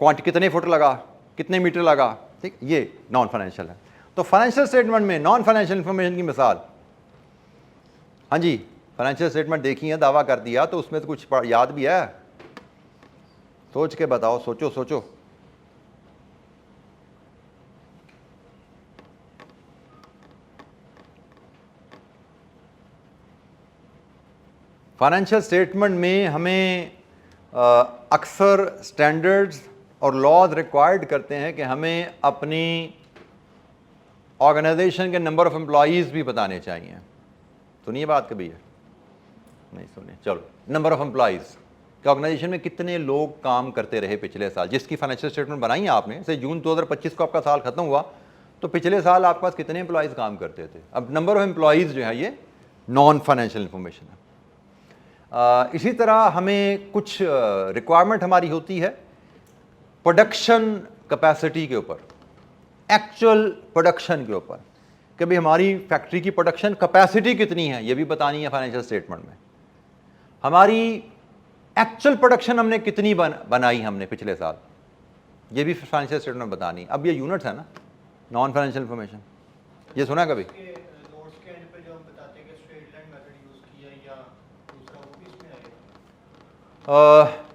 कितने फुट लगा, कितने मीटर लगा, ठीक, ये नॉन फाइनेंशियल है। तो फाइनेंशियल स्टेटमेंट में नॉन फाइनेंशियल इंफॉर्मेशन की मिसाल, हाँ जी, फाइनेंशियल स्टेटमेंट देखी है, दावा कर दिया, तो उसमें तो कुछ याद भी है? सोच के बताओ, सोचो सोचो। फाइनेंशियल स्टेटमेंट में हमें अक्सर स्टैंडर्ड्स और लॉज रिक्वायर्ड करते हैं कि हमें अपनी ऑर्गेनाइजेशन के नंबर ऑफ एम्प्लॉयज़ भी बताने चाहिए। सुनिए बात कभी है नहीं सुनिए, चलो, नंबर ऑफ एम्प्लॉयज़ कि ऑर्गेनाइजेशन में कितने लोग काम करते रहे पिछले साल, जिसकी फाइनेंशियल स्टेटमेंट बनाई है आपने, जैसे जून 2025 को आपका साल खत्म हुआ, तो पिछले साल आपके पास कितने एम्प्लॉयज़ काम करते थे। अब नंबर ऑफ एम्प्लॉयज़ जो है ये नॉन फाइनेंशियल इंफॉर्मेशन है। इसी तरह हमें कुछ रिक्वायरमेंट हमारी होती है प्रोडक्शन कैपेसिटी के ऊपर, एक्चुअल प्रोडक्शन के ऊपर, कि भाई हमारी फैक्ट्री की प्रोडक्शन कैपेसिटी कितनी है, ये भी बतानी है फाइनेंशियल स्टेटमेंट में। हमारी एक्चुअल प्रोडक्शन हमने कितनी बनाई हमने पिछले साल, ये भी फाइनेंशियल स्टेटमेंट में बतानी। अब ये यूनिट्स है ना, नॉन फाइनेंशियल इंफॉर्मेशन, ये सुना कभी?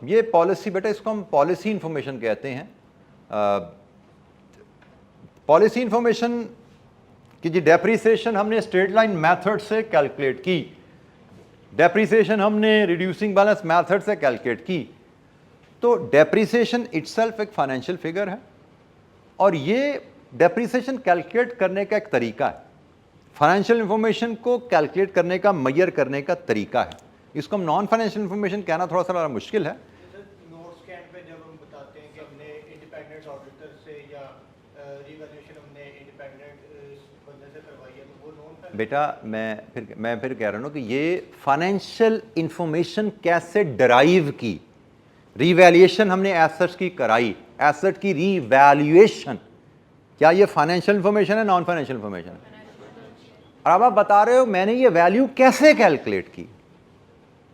ये पॉलिसी, बेटा इसको हम पॉलिसी इंफॉर्मेशन कहते हैं। पॉलिसी इंफॉर्मेशन कि जी डेप्रिसिएशन हमने स्ट्रेट लाइन मेथड से कैलकुलेट की, डेप्रिसिएशन हमने रिड्यूसिंग बैलेंस मेथड से कैलकुलेट की। तो डेप्रिसिएशन इटसेल्फ एक फाइनेंशियल फिगर है, और ये डेप्रिसिएशन कैलकुलेट करने का एक तरीका है, फाइनेंशियल इंफॉर्मेशन को कैलकुलेट करने का, मेजर करने का तरीका है। इसको हम नॉन फाइनेंशियल इंफॉर्मेशन कहना थोड़ा सा मुश्किल है। नोट्स के एंड पे जब हम बताते हैं कि हमने इंडिपेंडेंट ऑडिटर से या रिवैल्यूएशन हमने इंडिपेंडेंट बंदे से करवाई है, तो वो नॉन। बेटा मैं फिर कह रहा हूँ कि ये फाइनेंशियल इंफॉर्मेशन कैसे डराइव की, रिवैल्यूएशन हमने एसेट्स की कराई, एसेट की रिवैल्यूएशन, क्या ये फाइनेंशियल इंफॉर्मेशन है नॉन फाइनेंशियल इंफॉर्मेशन है? और अब आप बता रहे हो मैंने ये वैल्यू कैसे कैलकुलेट की,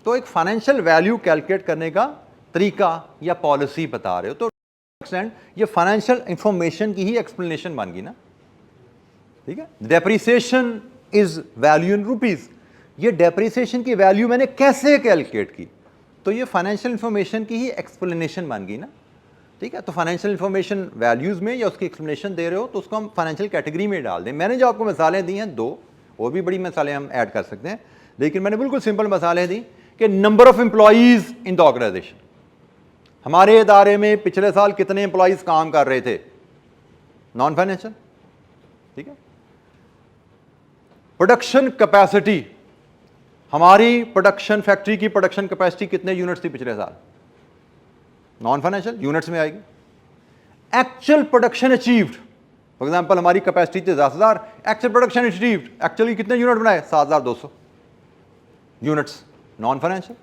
तो एक फाइनेंशियल वैल्यू कैलकुलेट करने का तरीका या पॉलिसी बता रहे हो, तो ये फाइनेंशियल इंफॉर्मेशन की ही एक्सप्लेनेशन बन गई ना, ठीक है। Depreciation is value in rupees, ये डेप्रिसिएशन की वैल्यू मैंने कैसे कैलकुलेट की, तो ये फाइनेंशियल इंफॉर्मेशन की ही एक्सप्लेनेशन बन गई ना, ठीक है। तो फाइनेंशियल इंफॉर्मेशन वैल्यूज में या उसकी एक्सप्लेनेशन दे रहे हो तो उसको हम फाइनेंशियल कैटेगरी में डाल दें। मैंने जो आपको मिसालें दी हैं दो, और भी बड़ी मिसालें हम ऐड कर सकते हैं, लेकिन मैंने बिल्कुल सिंपल मिसालें दी कि number of employees in the organisation, हमारे इदारे में पिछले साल कितने एम्प्लॉइज काम कर रहे थे, नॉन फाइनेंशियल, ठीक है। प्रोडक्शन कैपेसिटी, हमारी प्रोडक्शन फैक्ट्री की प्रोडक्शन कैपेसिटी कितने यूनिट्स थी पिछले साल, नॉन फाइनेंशियल, यूनिट्स में आएगी। Actual production achieved, for example हमारी कैपेसिटी थी 10,000, एक्चुअल प्रोडक्शन अचीव्ड, एक्चुअली कितने यूनिट बनाए, 7,200 यूनिट्स, नॉन फाइनेंशियल,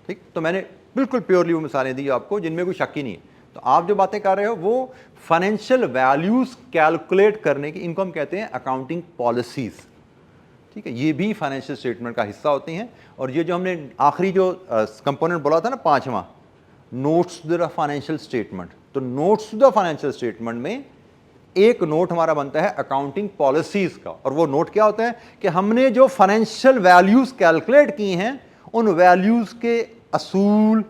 ठीक। तो मैंने बिल्कुल प्योरली वो मिसालें दी आपको जिनमें कोई शक ही नहीं है। तो आप जो बातें कर रहे हो वो फाइनेंशियल वैल्यूज कैलकुलेट करने की, इनको हम कहते हैं अकाउंटिंग पॉलिसीज, ठीक है। ये भी फाइनेंशियल स्टेटमेंट का हिस्सा होती हैं। और ये जो हमने आखिरी जो कंपोनेंट बोला था ना, पांचवा, notes to the financial statement, तो notes to the financial statement में एक नोट हमारा बनता है अकाउंटिंग पॉलिसीज का, और वो नोट क्या होता है कि हमने जो फाइनेंशियल वैल्यूज कैलकुलेट की हैं उन वैल्यूज के असूल,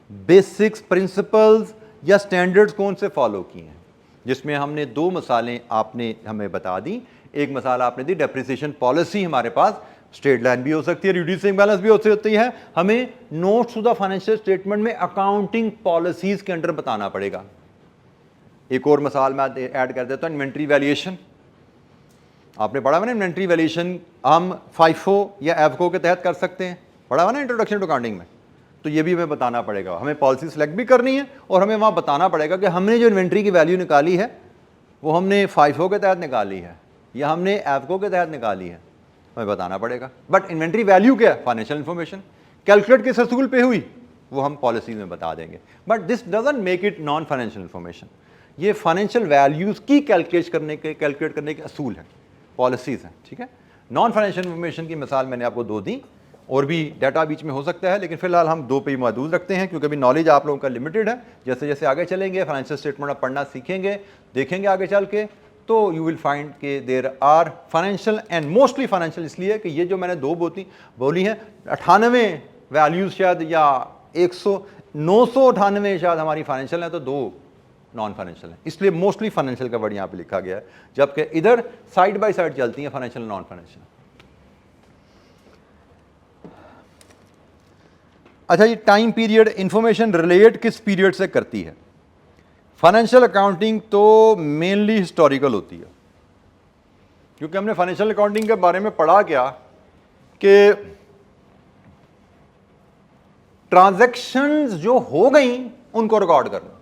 बेसिक्स, प्रिंसिपल्स या स्टैंडर्ड्स कौन से फॉलो किए हैं, जिसमें हमने दो मिसालें आपने हमें बता दी। एक मिसाल आपने दी डेप्रिसिएशन पॉलिसी, हमारे पास स्ट्रेट लाइन भी हो सकती है, रिड्यूसिंग बैलेंस भी हो सकती है, हमें notes to the financial statement में अकाउंटिंग पॉलिसीज के अंडर बताना पड़ेगा। एक और मिसाल मैं ऐड कर देता हूं, इन्वेंट्री वैल्यूएशन, आपने पढ़ा हुआ ना इन्वेंट्री वैल्यूएशन हम फाइफो या एफको के तहत कर सकते हैं, पढ़ा हुआ ना इंट्रोडक्शन टू अकाउंटिंग में। तो ये भी हमें बताना पड़ेगा, हमें पॉलिसी सेलेक्ट भी करनी है और हमें वहाँ बताना पड़ेगा कि हमने जो इन्वेंट्री की वैल्यू निकाली है वो हमने फाइफो के तहत निकाली है या हमने एफको के तहत निकाली है, हमें बताना पड़ेगा। बट इन्वेंट्री वैल्यू क्या है, फाइनेंशियल इंफॉर्मेशन, कैलकुलेट किस असूल पे हुई वो हम पॉलिसी में बता देंगे। But this doesn't make it non financial information, ये फाइनेंशियल वैल्यूज की कैलकुलेट करने के असूल है, पॉलिसीज हैं, ठीक है। नॉन फाइनेंशियल इंफॉर्मेशन की मिसाल मैंने आपको दो दी, और भी डाटा बीच में हो सकता है, लेकिन फिलहाल हम दो पे ही महदूद रखते हैं क्योंकि अभी नॉलेज आप लोगों का लिमिटेड है। जैसे जैसे आगे चलेंगे फाइनेंशियल स्टेटमेंट आप पढ़ना सीखेंगे, देखेंगे आगे चल के, तो यू विल फाइंड के there are financial and mostly financial, इसलिए कि ये जो मैंने दो बोली हैं 98 वैल्यूज शायद या 998 शायद हमारी फाइनेंशियल है, तो दो नॉन फाइनेंशियल है, इसलिए मोस्टली फाइनेंशियल का वर्ड यहाँ पे लिखा गया है, जबकि इधर साइड बाय साइड चलती हैं फाइनेंशियल नॉन फाइनेंशियल। अच्छा, ये टाइम पीरियड इंफॉर्मेशन रिलेट किस पीरियड से करती है? फाइनेंशियल अकाउंटिंग तो मेनली हिस्टोरिकल होती है, क्योंकि हमने फाइनेंशियल अकाउंटिंग के बारे में पढ़ा क्या कि ट्रांजैक्शंस जो हो गई उनको रिकॉर्ड करना,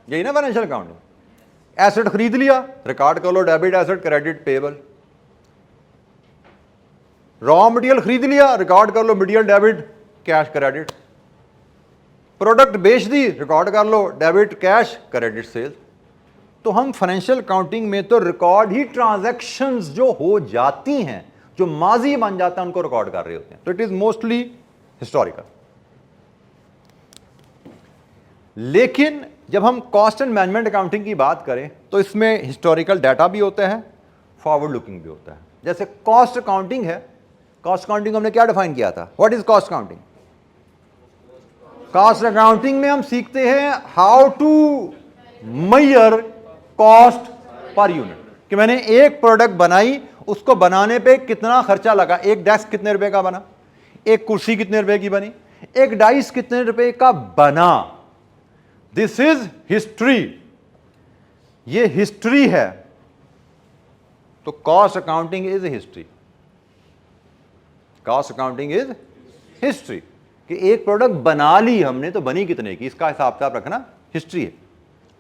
यही ना फाइनेंशियल अकाउंटिंग। एसेट खरीद लिया, रिकॉर्ड कर लो, debit asset, credit payable. Raw material खरीद लिया, रिकॉर्ड कर लो, material debit, cash credit. Product बेच दी, रिकॉर्ड कर लो, डेबिट कैश, क्रेडिट सेल। तो हम फाइनेंशियल अकाउंटिंग में तो रिकॉर्ड ही ट्रांजैक्शंस जो हो जाती हैं, जो माजी बन जाता है, उनको रिकॉर्ड कर रहे होते हैं। तो इट इज मोस्टली हिस्टोरिकल। लेकिन जब हम कॉस्ट एंड मैनेजमेंट अकाउंटिंग की बात करें तो इसमें हिस्टोरिकल डाटा भी होता है, फॉरवर्ड लुकिंग भी होता है। जैसे कॉस्ट अकाउंटिंग है, कॉस्ट अकाउंटिंग हमने क्या डिफाइन किया था, what is cost accounting? Cost accounting में हम सीखते हैं how to measure cost per unit, कि मैंने एक प्रोडक्ट बनाई, उसको बनाने पे कितना खर्चा लगा। एक डेस्क कितने रुपए का बना, एक कुर्सी कितने रुपए की बनी, एक डाइस कितने रुपए का बना। दिस इज हिस्ट्री, ये हिस्ट्री है। तो cost accounting is history, cost accounting is history. कि एक प्रोडक्ट बना ली हमने तो बनी कितने की, इसका हिसाब किताब रखना हिस्ट्री है।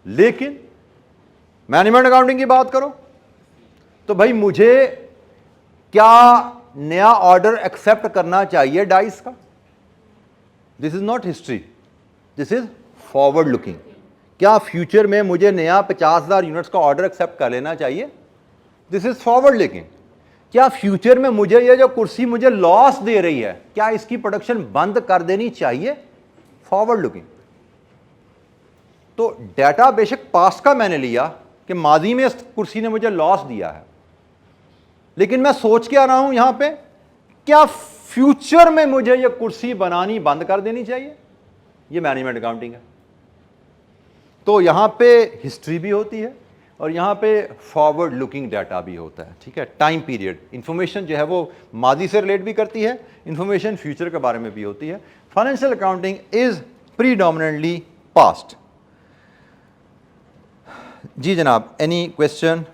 लेकिन मैनेजमेंट अकाउंटिंग की बात करो तो भाई मुझे क्या नया ऑर्डर एक्सेप्ट करना चाहिए डाइस का, this is not history, this is forward looking. क्या फ्यूचर में मुझे नया 50,000 यूनिट्स का ऑर्डर एक्सेप्ट कर लेना चाहिए, दिस इज फॉरवर्ड लुकिंग। क्या फ्यूचर में मुझे ये जो कुर्सी मुझे लॉस दे रही है, क्या इसकी प्रोडक्शन बंद कर देनी चाहिए, फॉरवर्ड लुकिंग। तो डाटा बेशक पास्ट का मैंने लिया कि माजी में इस कुर्सी ने मुझे लॉस दिया है, लेकिन मैं सोच के आ रहा हूं यहां पे क्या फ्यूचर में मुझे ये कुर्सी बनानी बंद कर देनी चाहिए, ये मैनेजमेंट अकाउंटिंग है। तो यहां पे हिस्ट्री भी होती है और यहां पे फॉरवर्ड लुकिंग डाटा भी होता है, ठीक है। टाइम पीरियड इंफॉर्मेशन जो है वो माजी से रिलेट भी करती है, इंफॉर्मेशन फ्यूचर के बारे में भी होती है। Financial accounting is predominantly past. जी जनाब, एनी क्वेश्चन?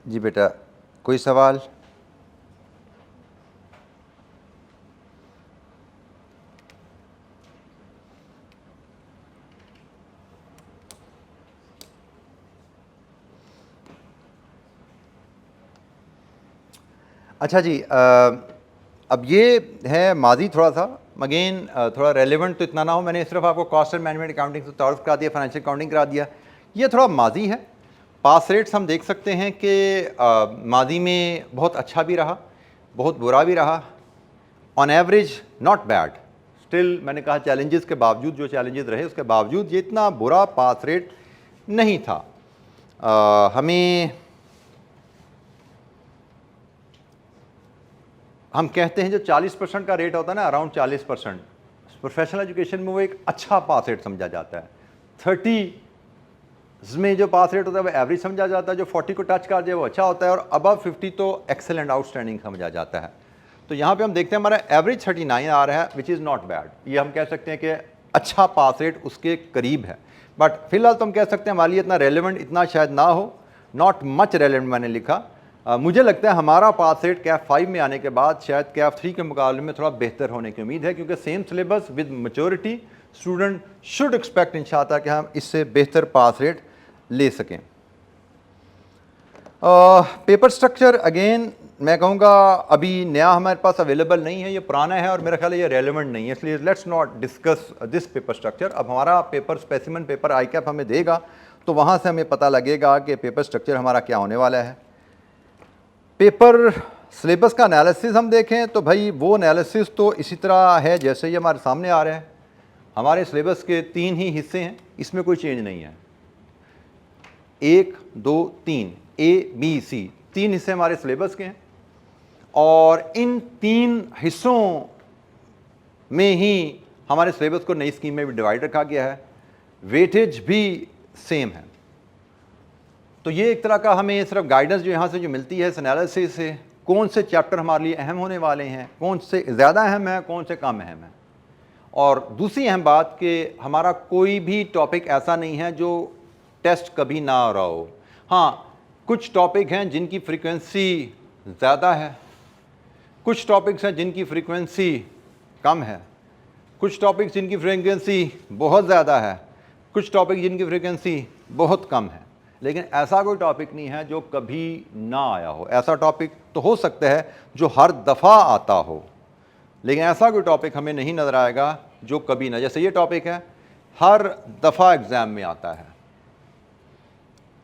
जी बेटा, कोई सवाल? अच्छा जी, अब ये है माजी थोड़ा सा, अगेन थोड़ा रेलेवेंट तो इतना ना हो, मैंने सिर्फ आपको कॉस्ट एंड मैनेजमेंट अकाउंटिंग से तारुफ करा दिया, फाइनेंशियल अकाउंटिंग करा दिया। ये थोड़ा माजी है। पास रेट्स हम देख सकते हैं कि माजी में बहुत अच्छा भी रहा, बहुत बुरा भी रहा, on average not bad. Still मैंने कहा चैलेंजेस के बावजूद, जो चैलेंजेस रहे उसके बावजूद ये इतना बुरा पास रेट नहीं था। हम कहते हैं जो 40% का रेट होता है ना, अराउंड 40%, प्रोफेशनल एजुकेशन में वो एक अच्छा पास रेट समझा जाता है। 30 में जो पास रेट होता है वो एवरेज समझा जाता है, जो 40 को टच कर जाए वो अच्छा होता है, और अबव 50 तो एक्सेलेंट आउटस्टैंडिंग समझा जाता है। तो यहाँ पे हम देखते हैं हमारा एवरेज 39 आ रहा है, विच इज़ नॉट बैड। ये हम कह सकते हैं कि अच्छा पास रेट उसके करीब है। बट फिलहाल तो हम कह सकते हैं हमारे लिए इतना रेलिवेंट इतना शायद ना हो, नॉट मच रेलिवेंट मैंने लिखा। मुझे लगता है हमारा पास रेट कैफ 5 में आने के बाद शायद कैफ 3 के मुकाबले में थोड़ा बेहतर होने की उम्मीद है, क्योंकि same syllabus with maturity student should expect इंशाअल्लाह कि हम इससे बेहतर पास रेट ले सकें। पेपर स्ट्रक्चर अगेन मैं कहूँगा अभी नया हमारे पास अवेलेबल नहीं है, ये पुराना है और मेरा ख्याल है ये रेलेवेंट नहीं है, इसलिए let's not discuss this paper structure. अब हमारा पेपर स्पेसिमन पेपर आई कैप हमें देगा तो वहाँ से हमें पता लगेगा कि पेपर स्ट्रक्चर हमारा क्या होने वाला है। पेपर सिलेबस का एनालिसिस हम देखें तो भाई वो एनालिसिस तो इसी तरह है जैसे ही हमारे सामने आ रहे हैं। हमारे सिलेबस के 3 ही हिस्से हैं, इसमें कोई चेंज नहीं है। 1, 2, 3 ABC 3 हिस्से हमारे सिलेबस के हैं, और इन 3 हिस्सों में ही हमारे सिलेबस को नई स्कीम में भी डिवाइड रखा गया है, वेटेज भी सेम है। तो ये एक तरह का हमें सिर्फ गाइडेंस जो यहाँ से जो मिलती है इस एनालिसिस से, कौन से चैप्टर हमारे लिए अहम होने वाले हैं, कौन से ज़्यादा अहम है, कौन से कम अहम है। और दूसरी अहम बात कि हमारा कोई भी टॉपिक ऐसा नहीं है जो टेस्ट कभी ना हो रहा हो। हाँ, कुछ टॉपिक हैं जिनकी फ्रीक्वेंसी ज़्यादा है, कुछ टॉपिक्स हैं जिनकी फ्रीक्वेंसी कम है, कुछ टॉपिक्स जिनकी फ्रीक्वेंसी बहुत ज़्यादा है, कुछ टॉपिक जिनकी फ्रीक्वेंसी बहुत कम है। लेकिन ऐसा कोई टॉपिक नहीं है जो कभी ना आया हो। ऐसा टॉपिक तो हो सकता है जो हर दफ़ा आता हो, लेकिन ऐसा कोई टॉपिक हमें नहीं नज़र आएगा जो कभी ना, जैसे ये टॉपिक है हर दफ़ा एग्ज़ाम में आता है,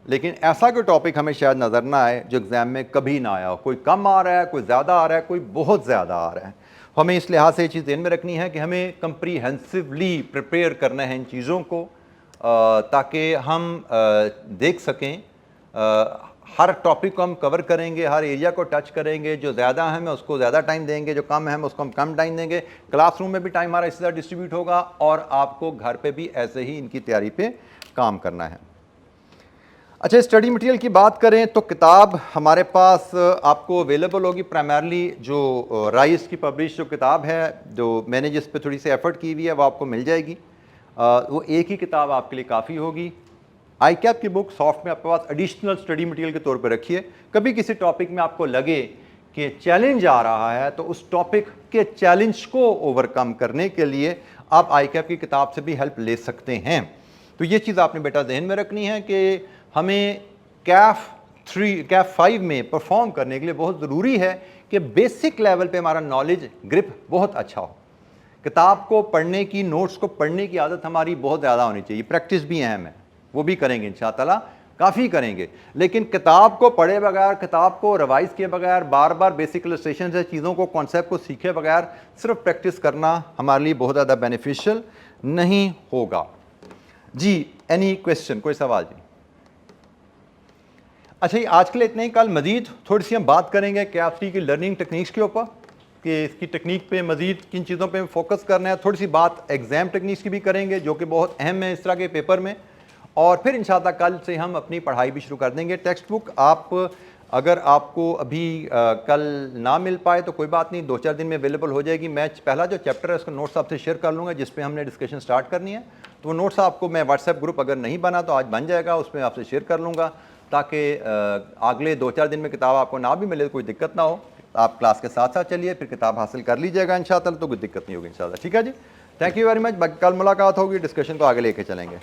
लेकिन ऐसा कोई टॉपिक हमें शायद नज़र ना आए जो एग्ज़ाम में कभी ना आया हो। कोई कम आ रहा है, कोई ज़्यादा आ रहा है, कोई बहुत ज़्यादा आ रहा है। हमें इस लिहाज से ये चीज़ ध्यान में रखनी है कि हमें कंप्रीहेंसिवली प्रिपेयर करना है इन चीज़ों को, ताकि हम देख सकें, हर टॉपिक को हम कवर करेंगे, हर एरिया को टच करेंगे। जो ज़्यादा अहम है उसको ज़्यादा टाइम देंगे, जो कम अहम है उसको हम कम टाइम देंगे। क्लासरूम में भी टाइम हमारा इसी तरह डिस्ट्रीब्यूट होगा और आपको घर पे भी ऐसे ही इनकी तैयारी पे काम करना है। अच्छा, स्टडी मटेरियल की बात करें तो किताब हमारे पास आपको अवेलेबल होगी। प्राइमरली जो राइस की पब्लिश जो किताब है, जो मैंने जिस पे थोड़ी सी एफर्ट की हुई है, वो आपको मिल जाएगी। वो एक ही किताब आपके लिए काफ़ी होगी। ICAP की बुक सॉफ्ट में आपके पास एडिशनल स्टडी मटेरियल के तौर पर रखिए। कभी किसी टॉपिक में आपको लगे कि चैलेंज आ रहा है तो उस टॉपिक के चैलेंज को ओवरकम करने के लिए आप ICAP की किताब से भी हेल्प ले सकते हैं। तो ये चीज़ आपने बेटा ध्यान में रखनी है कि हमें CAF 5 में परफॉर्म करने के लिए बहुत ज़रूरी है कि बेसिक लेवल पे हमारा नॉलेज ग्रिप बहुत अच्छा हो। किताब को पढ़ने की, नोट्स को पढ़ने की आदत हमारी बहुत ज़्यादा होनी चाहिए। प्रैक्टिस भी अहम है, वो भी करेंगे इंशाअल्लाह, काफ़ी करेंगे। लेकिन किताब को पढ़े बगैर, किताब को रिवाइज किए बगैर, बार बार बेसिक इलस्ट्रेशन से चीज़ों को, कॉन्सेप्ट को सीखे बगैर सिर्फ प्रैक्टिस करना हमारे लिए बहुत ज़्यादा बेनिफिशियल नहीं होगा। जी, एनी क्वेश्चन, कोई सवाल जी? अच्छा, ये आज के लिए इतने ही। कल मजीद थोड़ी सी हम बात करेंगे CAF की लर्निंग टेक्निक्स के ऊपर, कि इसकी टेक्निक पे मजीद किन चीज़ों पे फोकस करना है। थोड़ी सी बात एग्ज़ाम टेक्निक्स की भी करेंगे, जो कि बहुत अहम है इस तरह के पेपर में। और फिर इंशाअल्लाह कल से हम अपनी पढ़ाई भी शुरू कर देंगे। टेक्स्ट बुक आप, अगर आपको अभी कल ना मिल पाए तो कोई बात नहीं, 2-4 दिन में अवेलेबल हो जाएगी। मैं पहला जो चैप्टर है उसका नोट्स आपसे शेयर कर लूँगा, जिस पे हमने डिस्कशन स्टार्ट करनी है। तो वो नोट्स आपको मैं व्हाट्सएप ग्रुप, अगर नहीं बना तो आज बन जाएगा, उसमें आपसे शेयर कर लूँगा, ताकि अगले 2-4 दिन में किताब आपको ना भी मिले तो कोई दिक्कत ना हो। आप क्लास के साथ साथ चलिए, फिर किताब हासिल कर लीजिएगा इंशाअल्लाह, तो कोई दिक्कत नहीं होगी इंशाअल्लाह। ठीक है जी, थैंक यू वेरी मच। कल मुलाकात होगी, डिस्कशन को आगे लेके चलेंगे।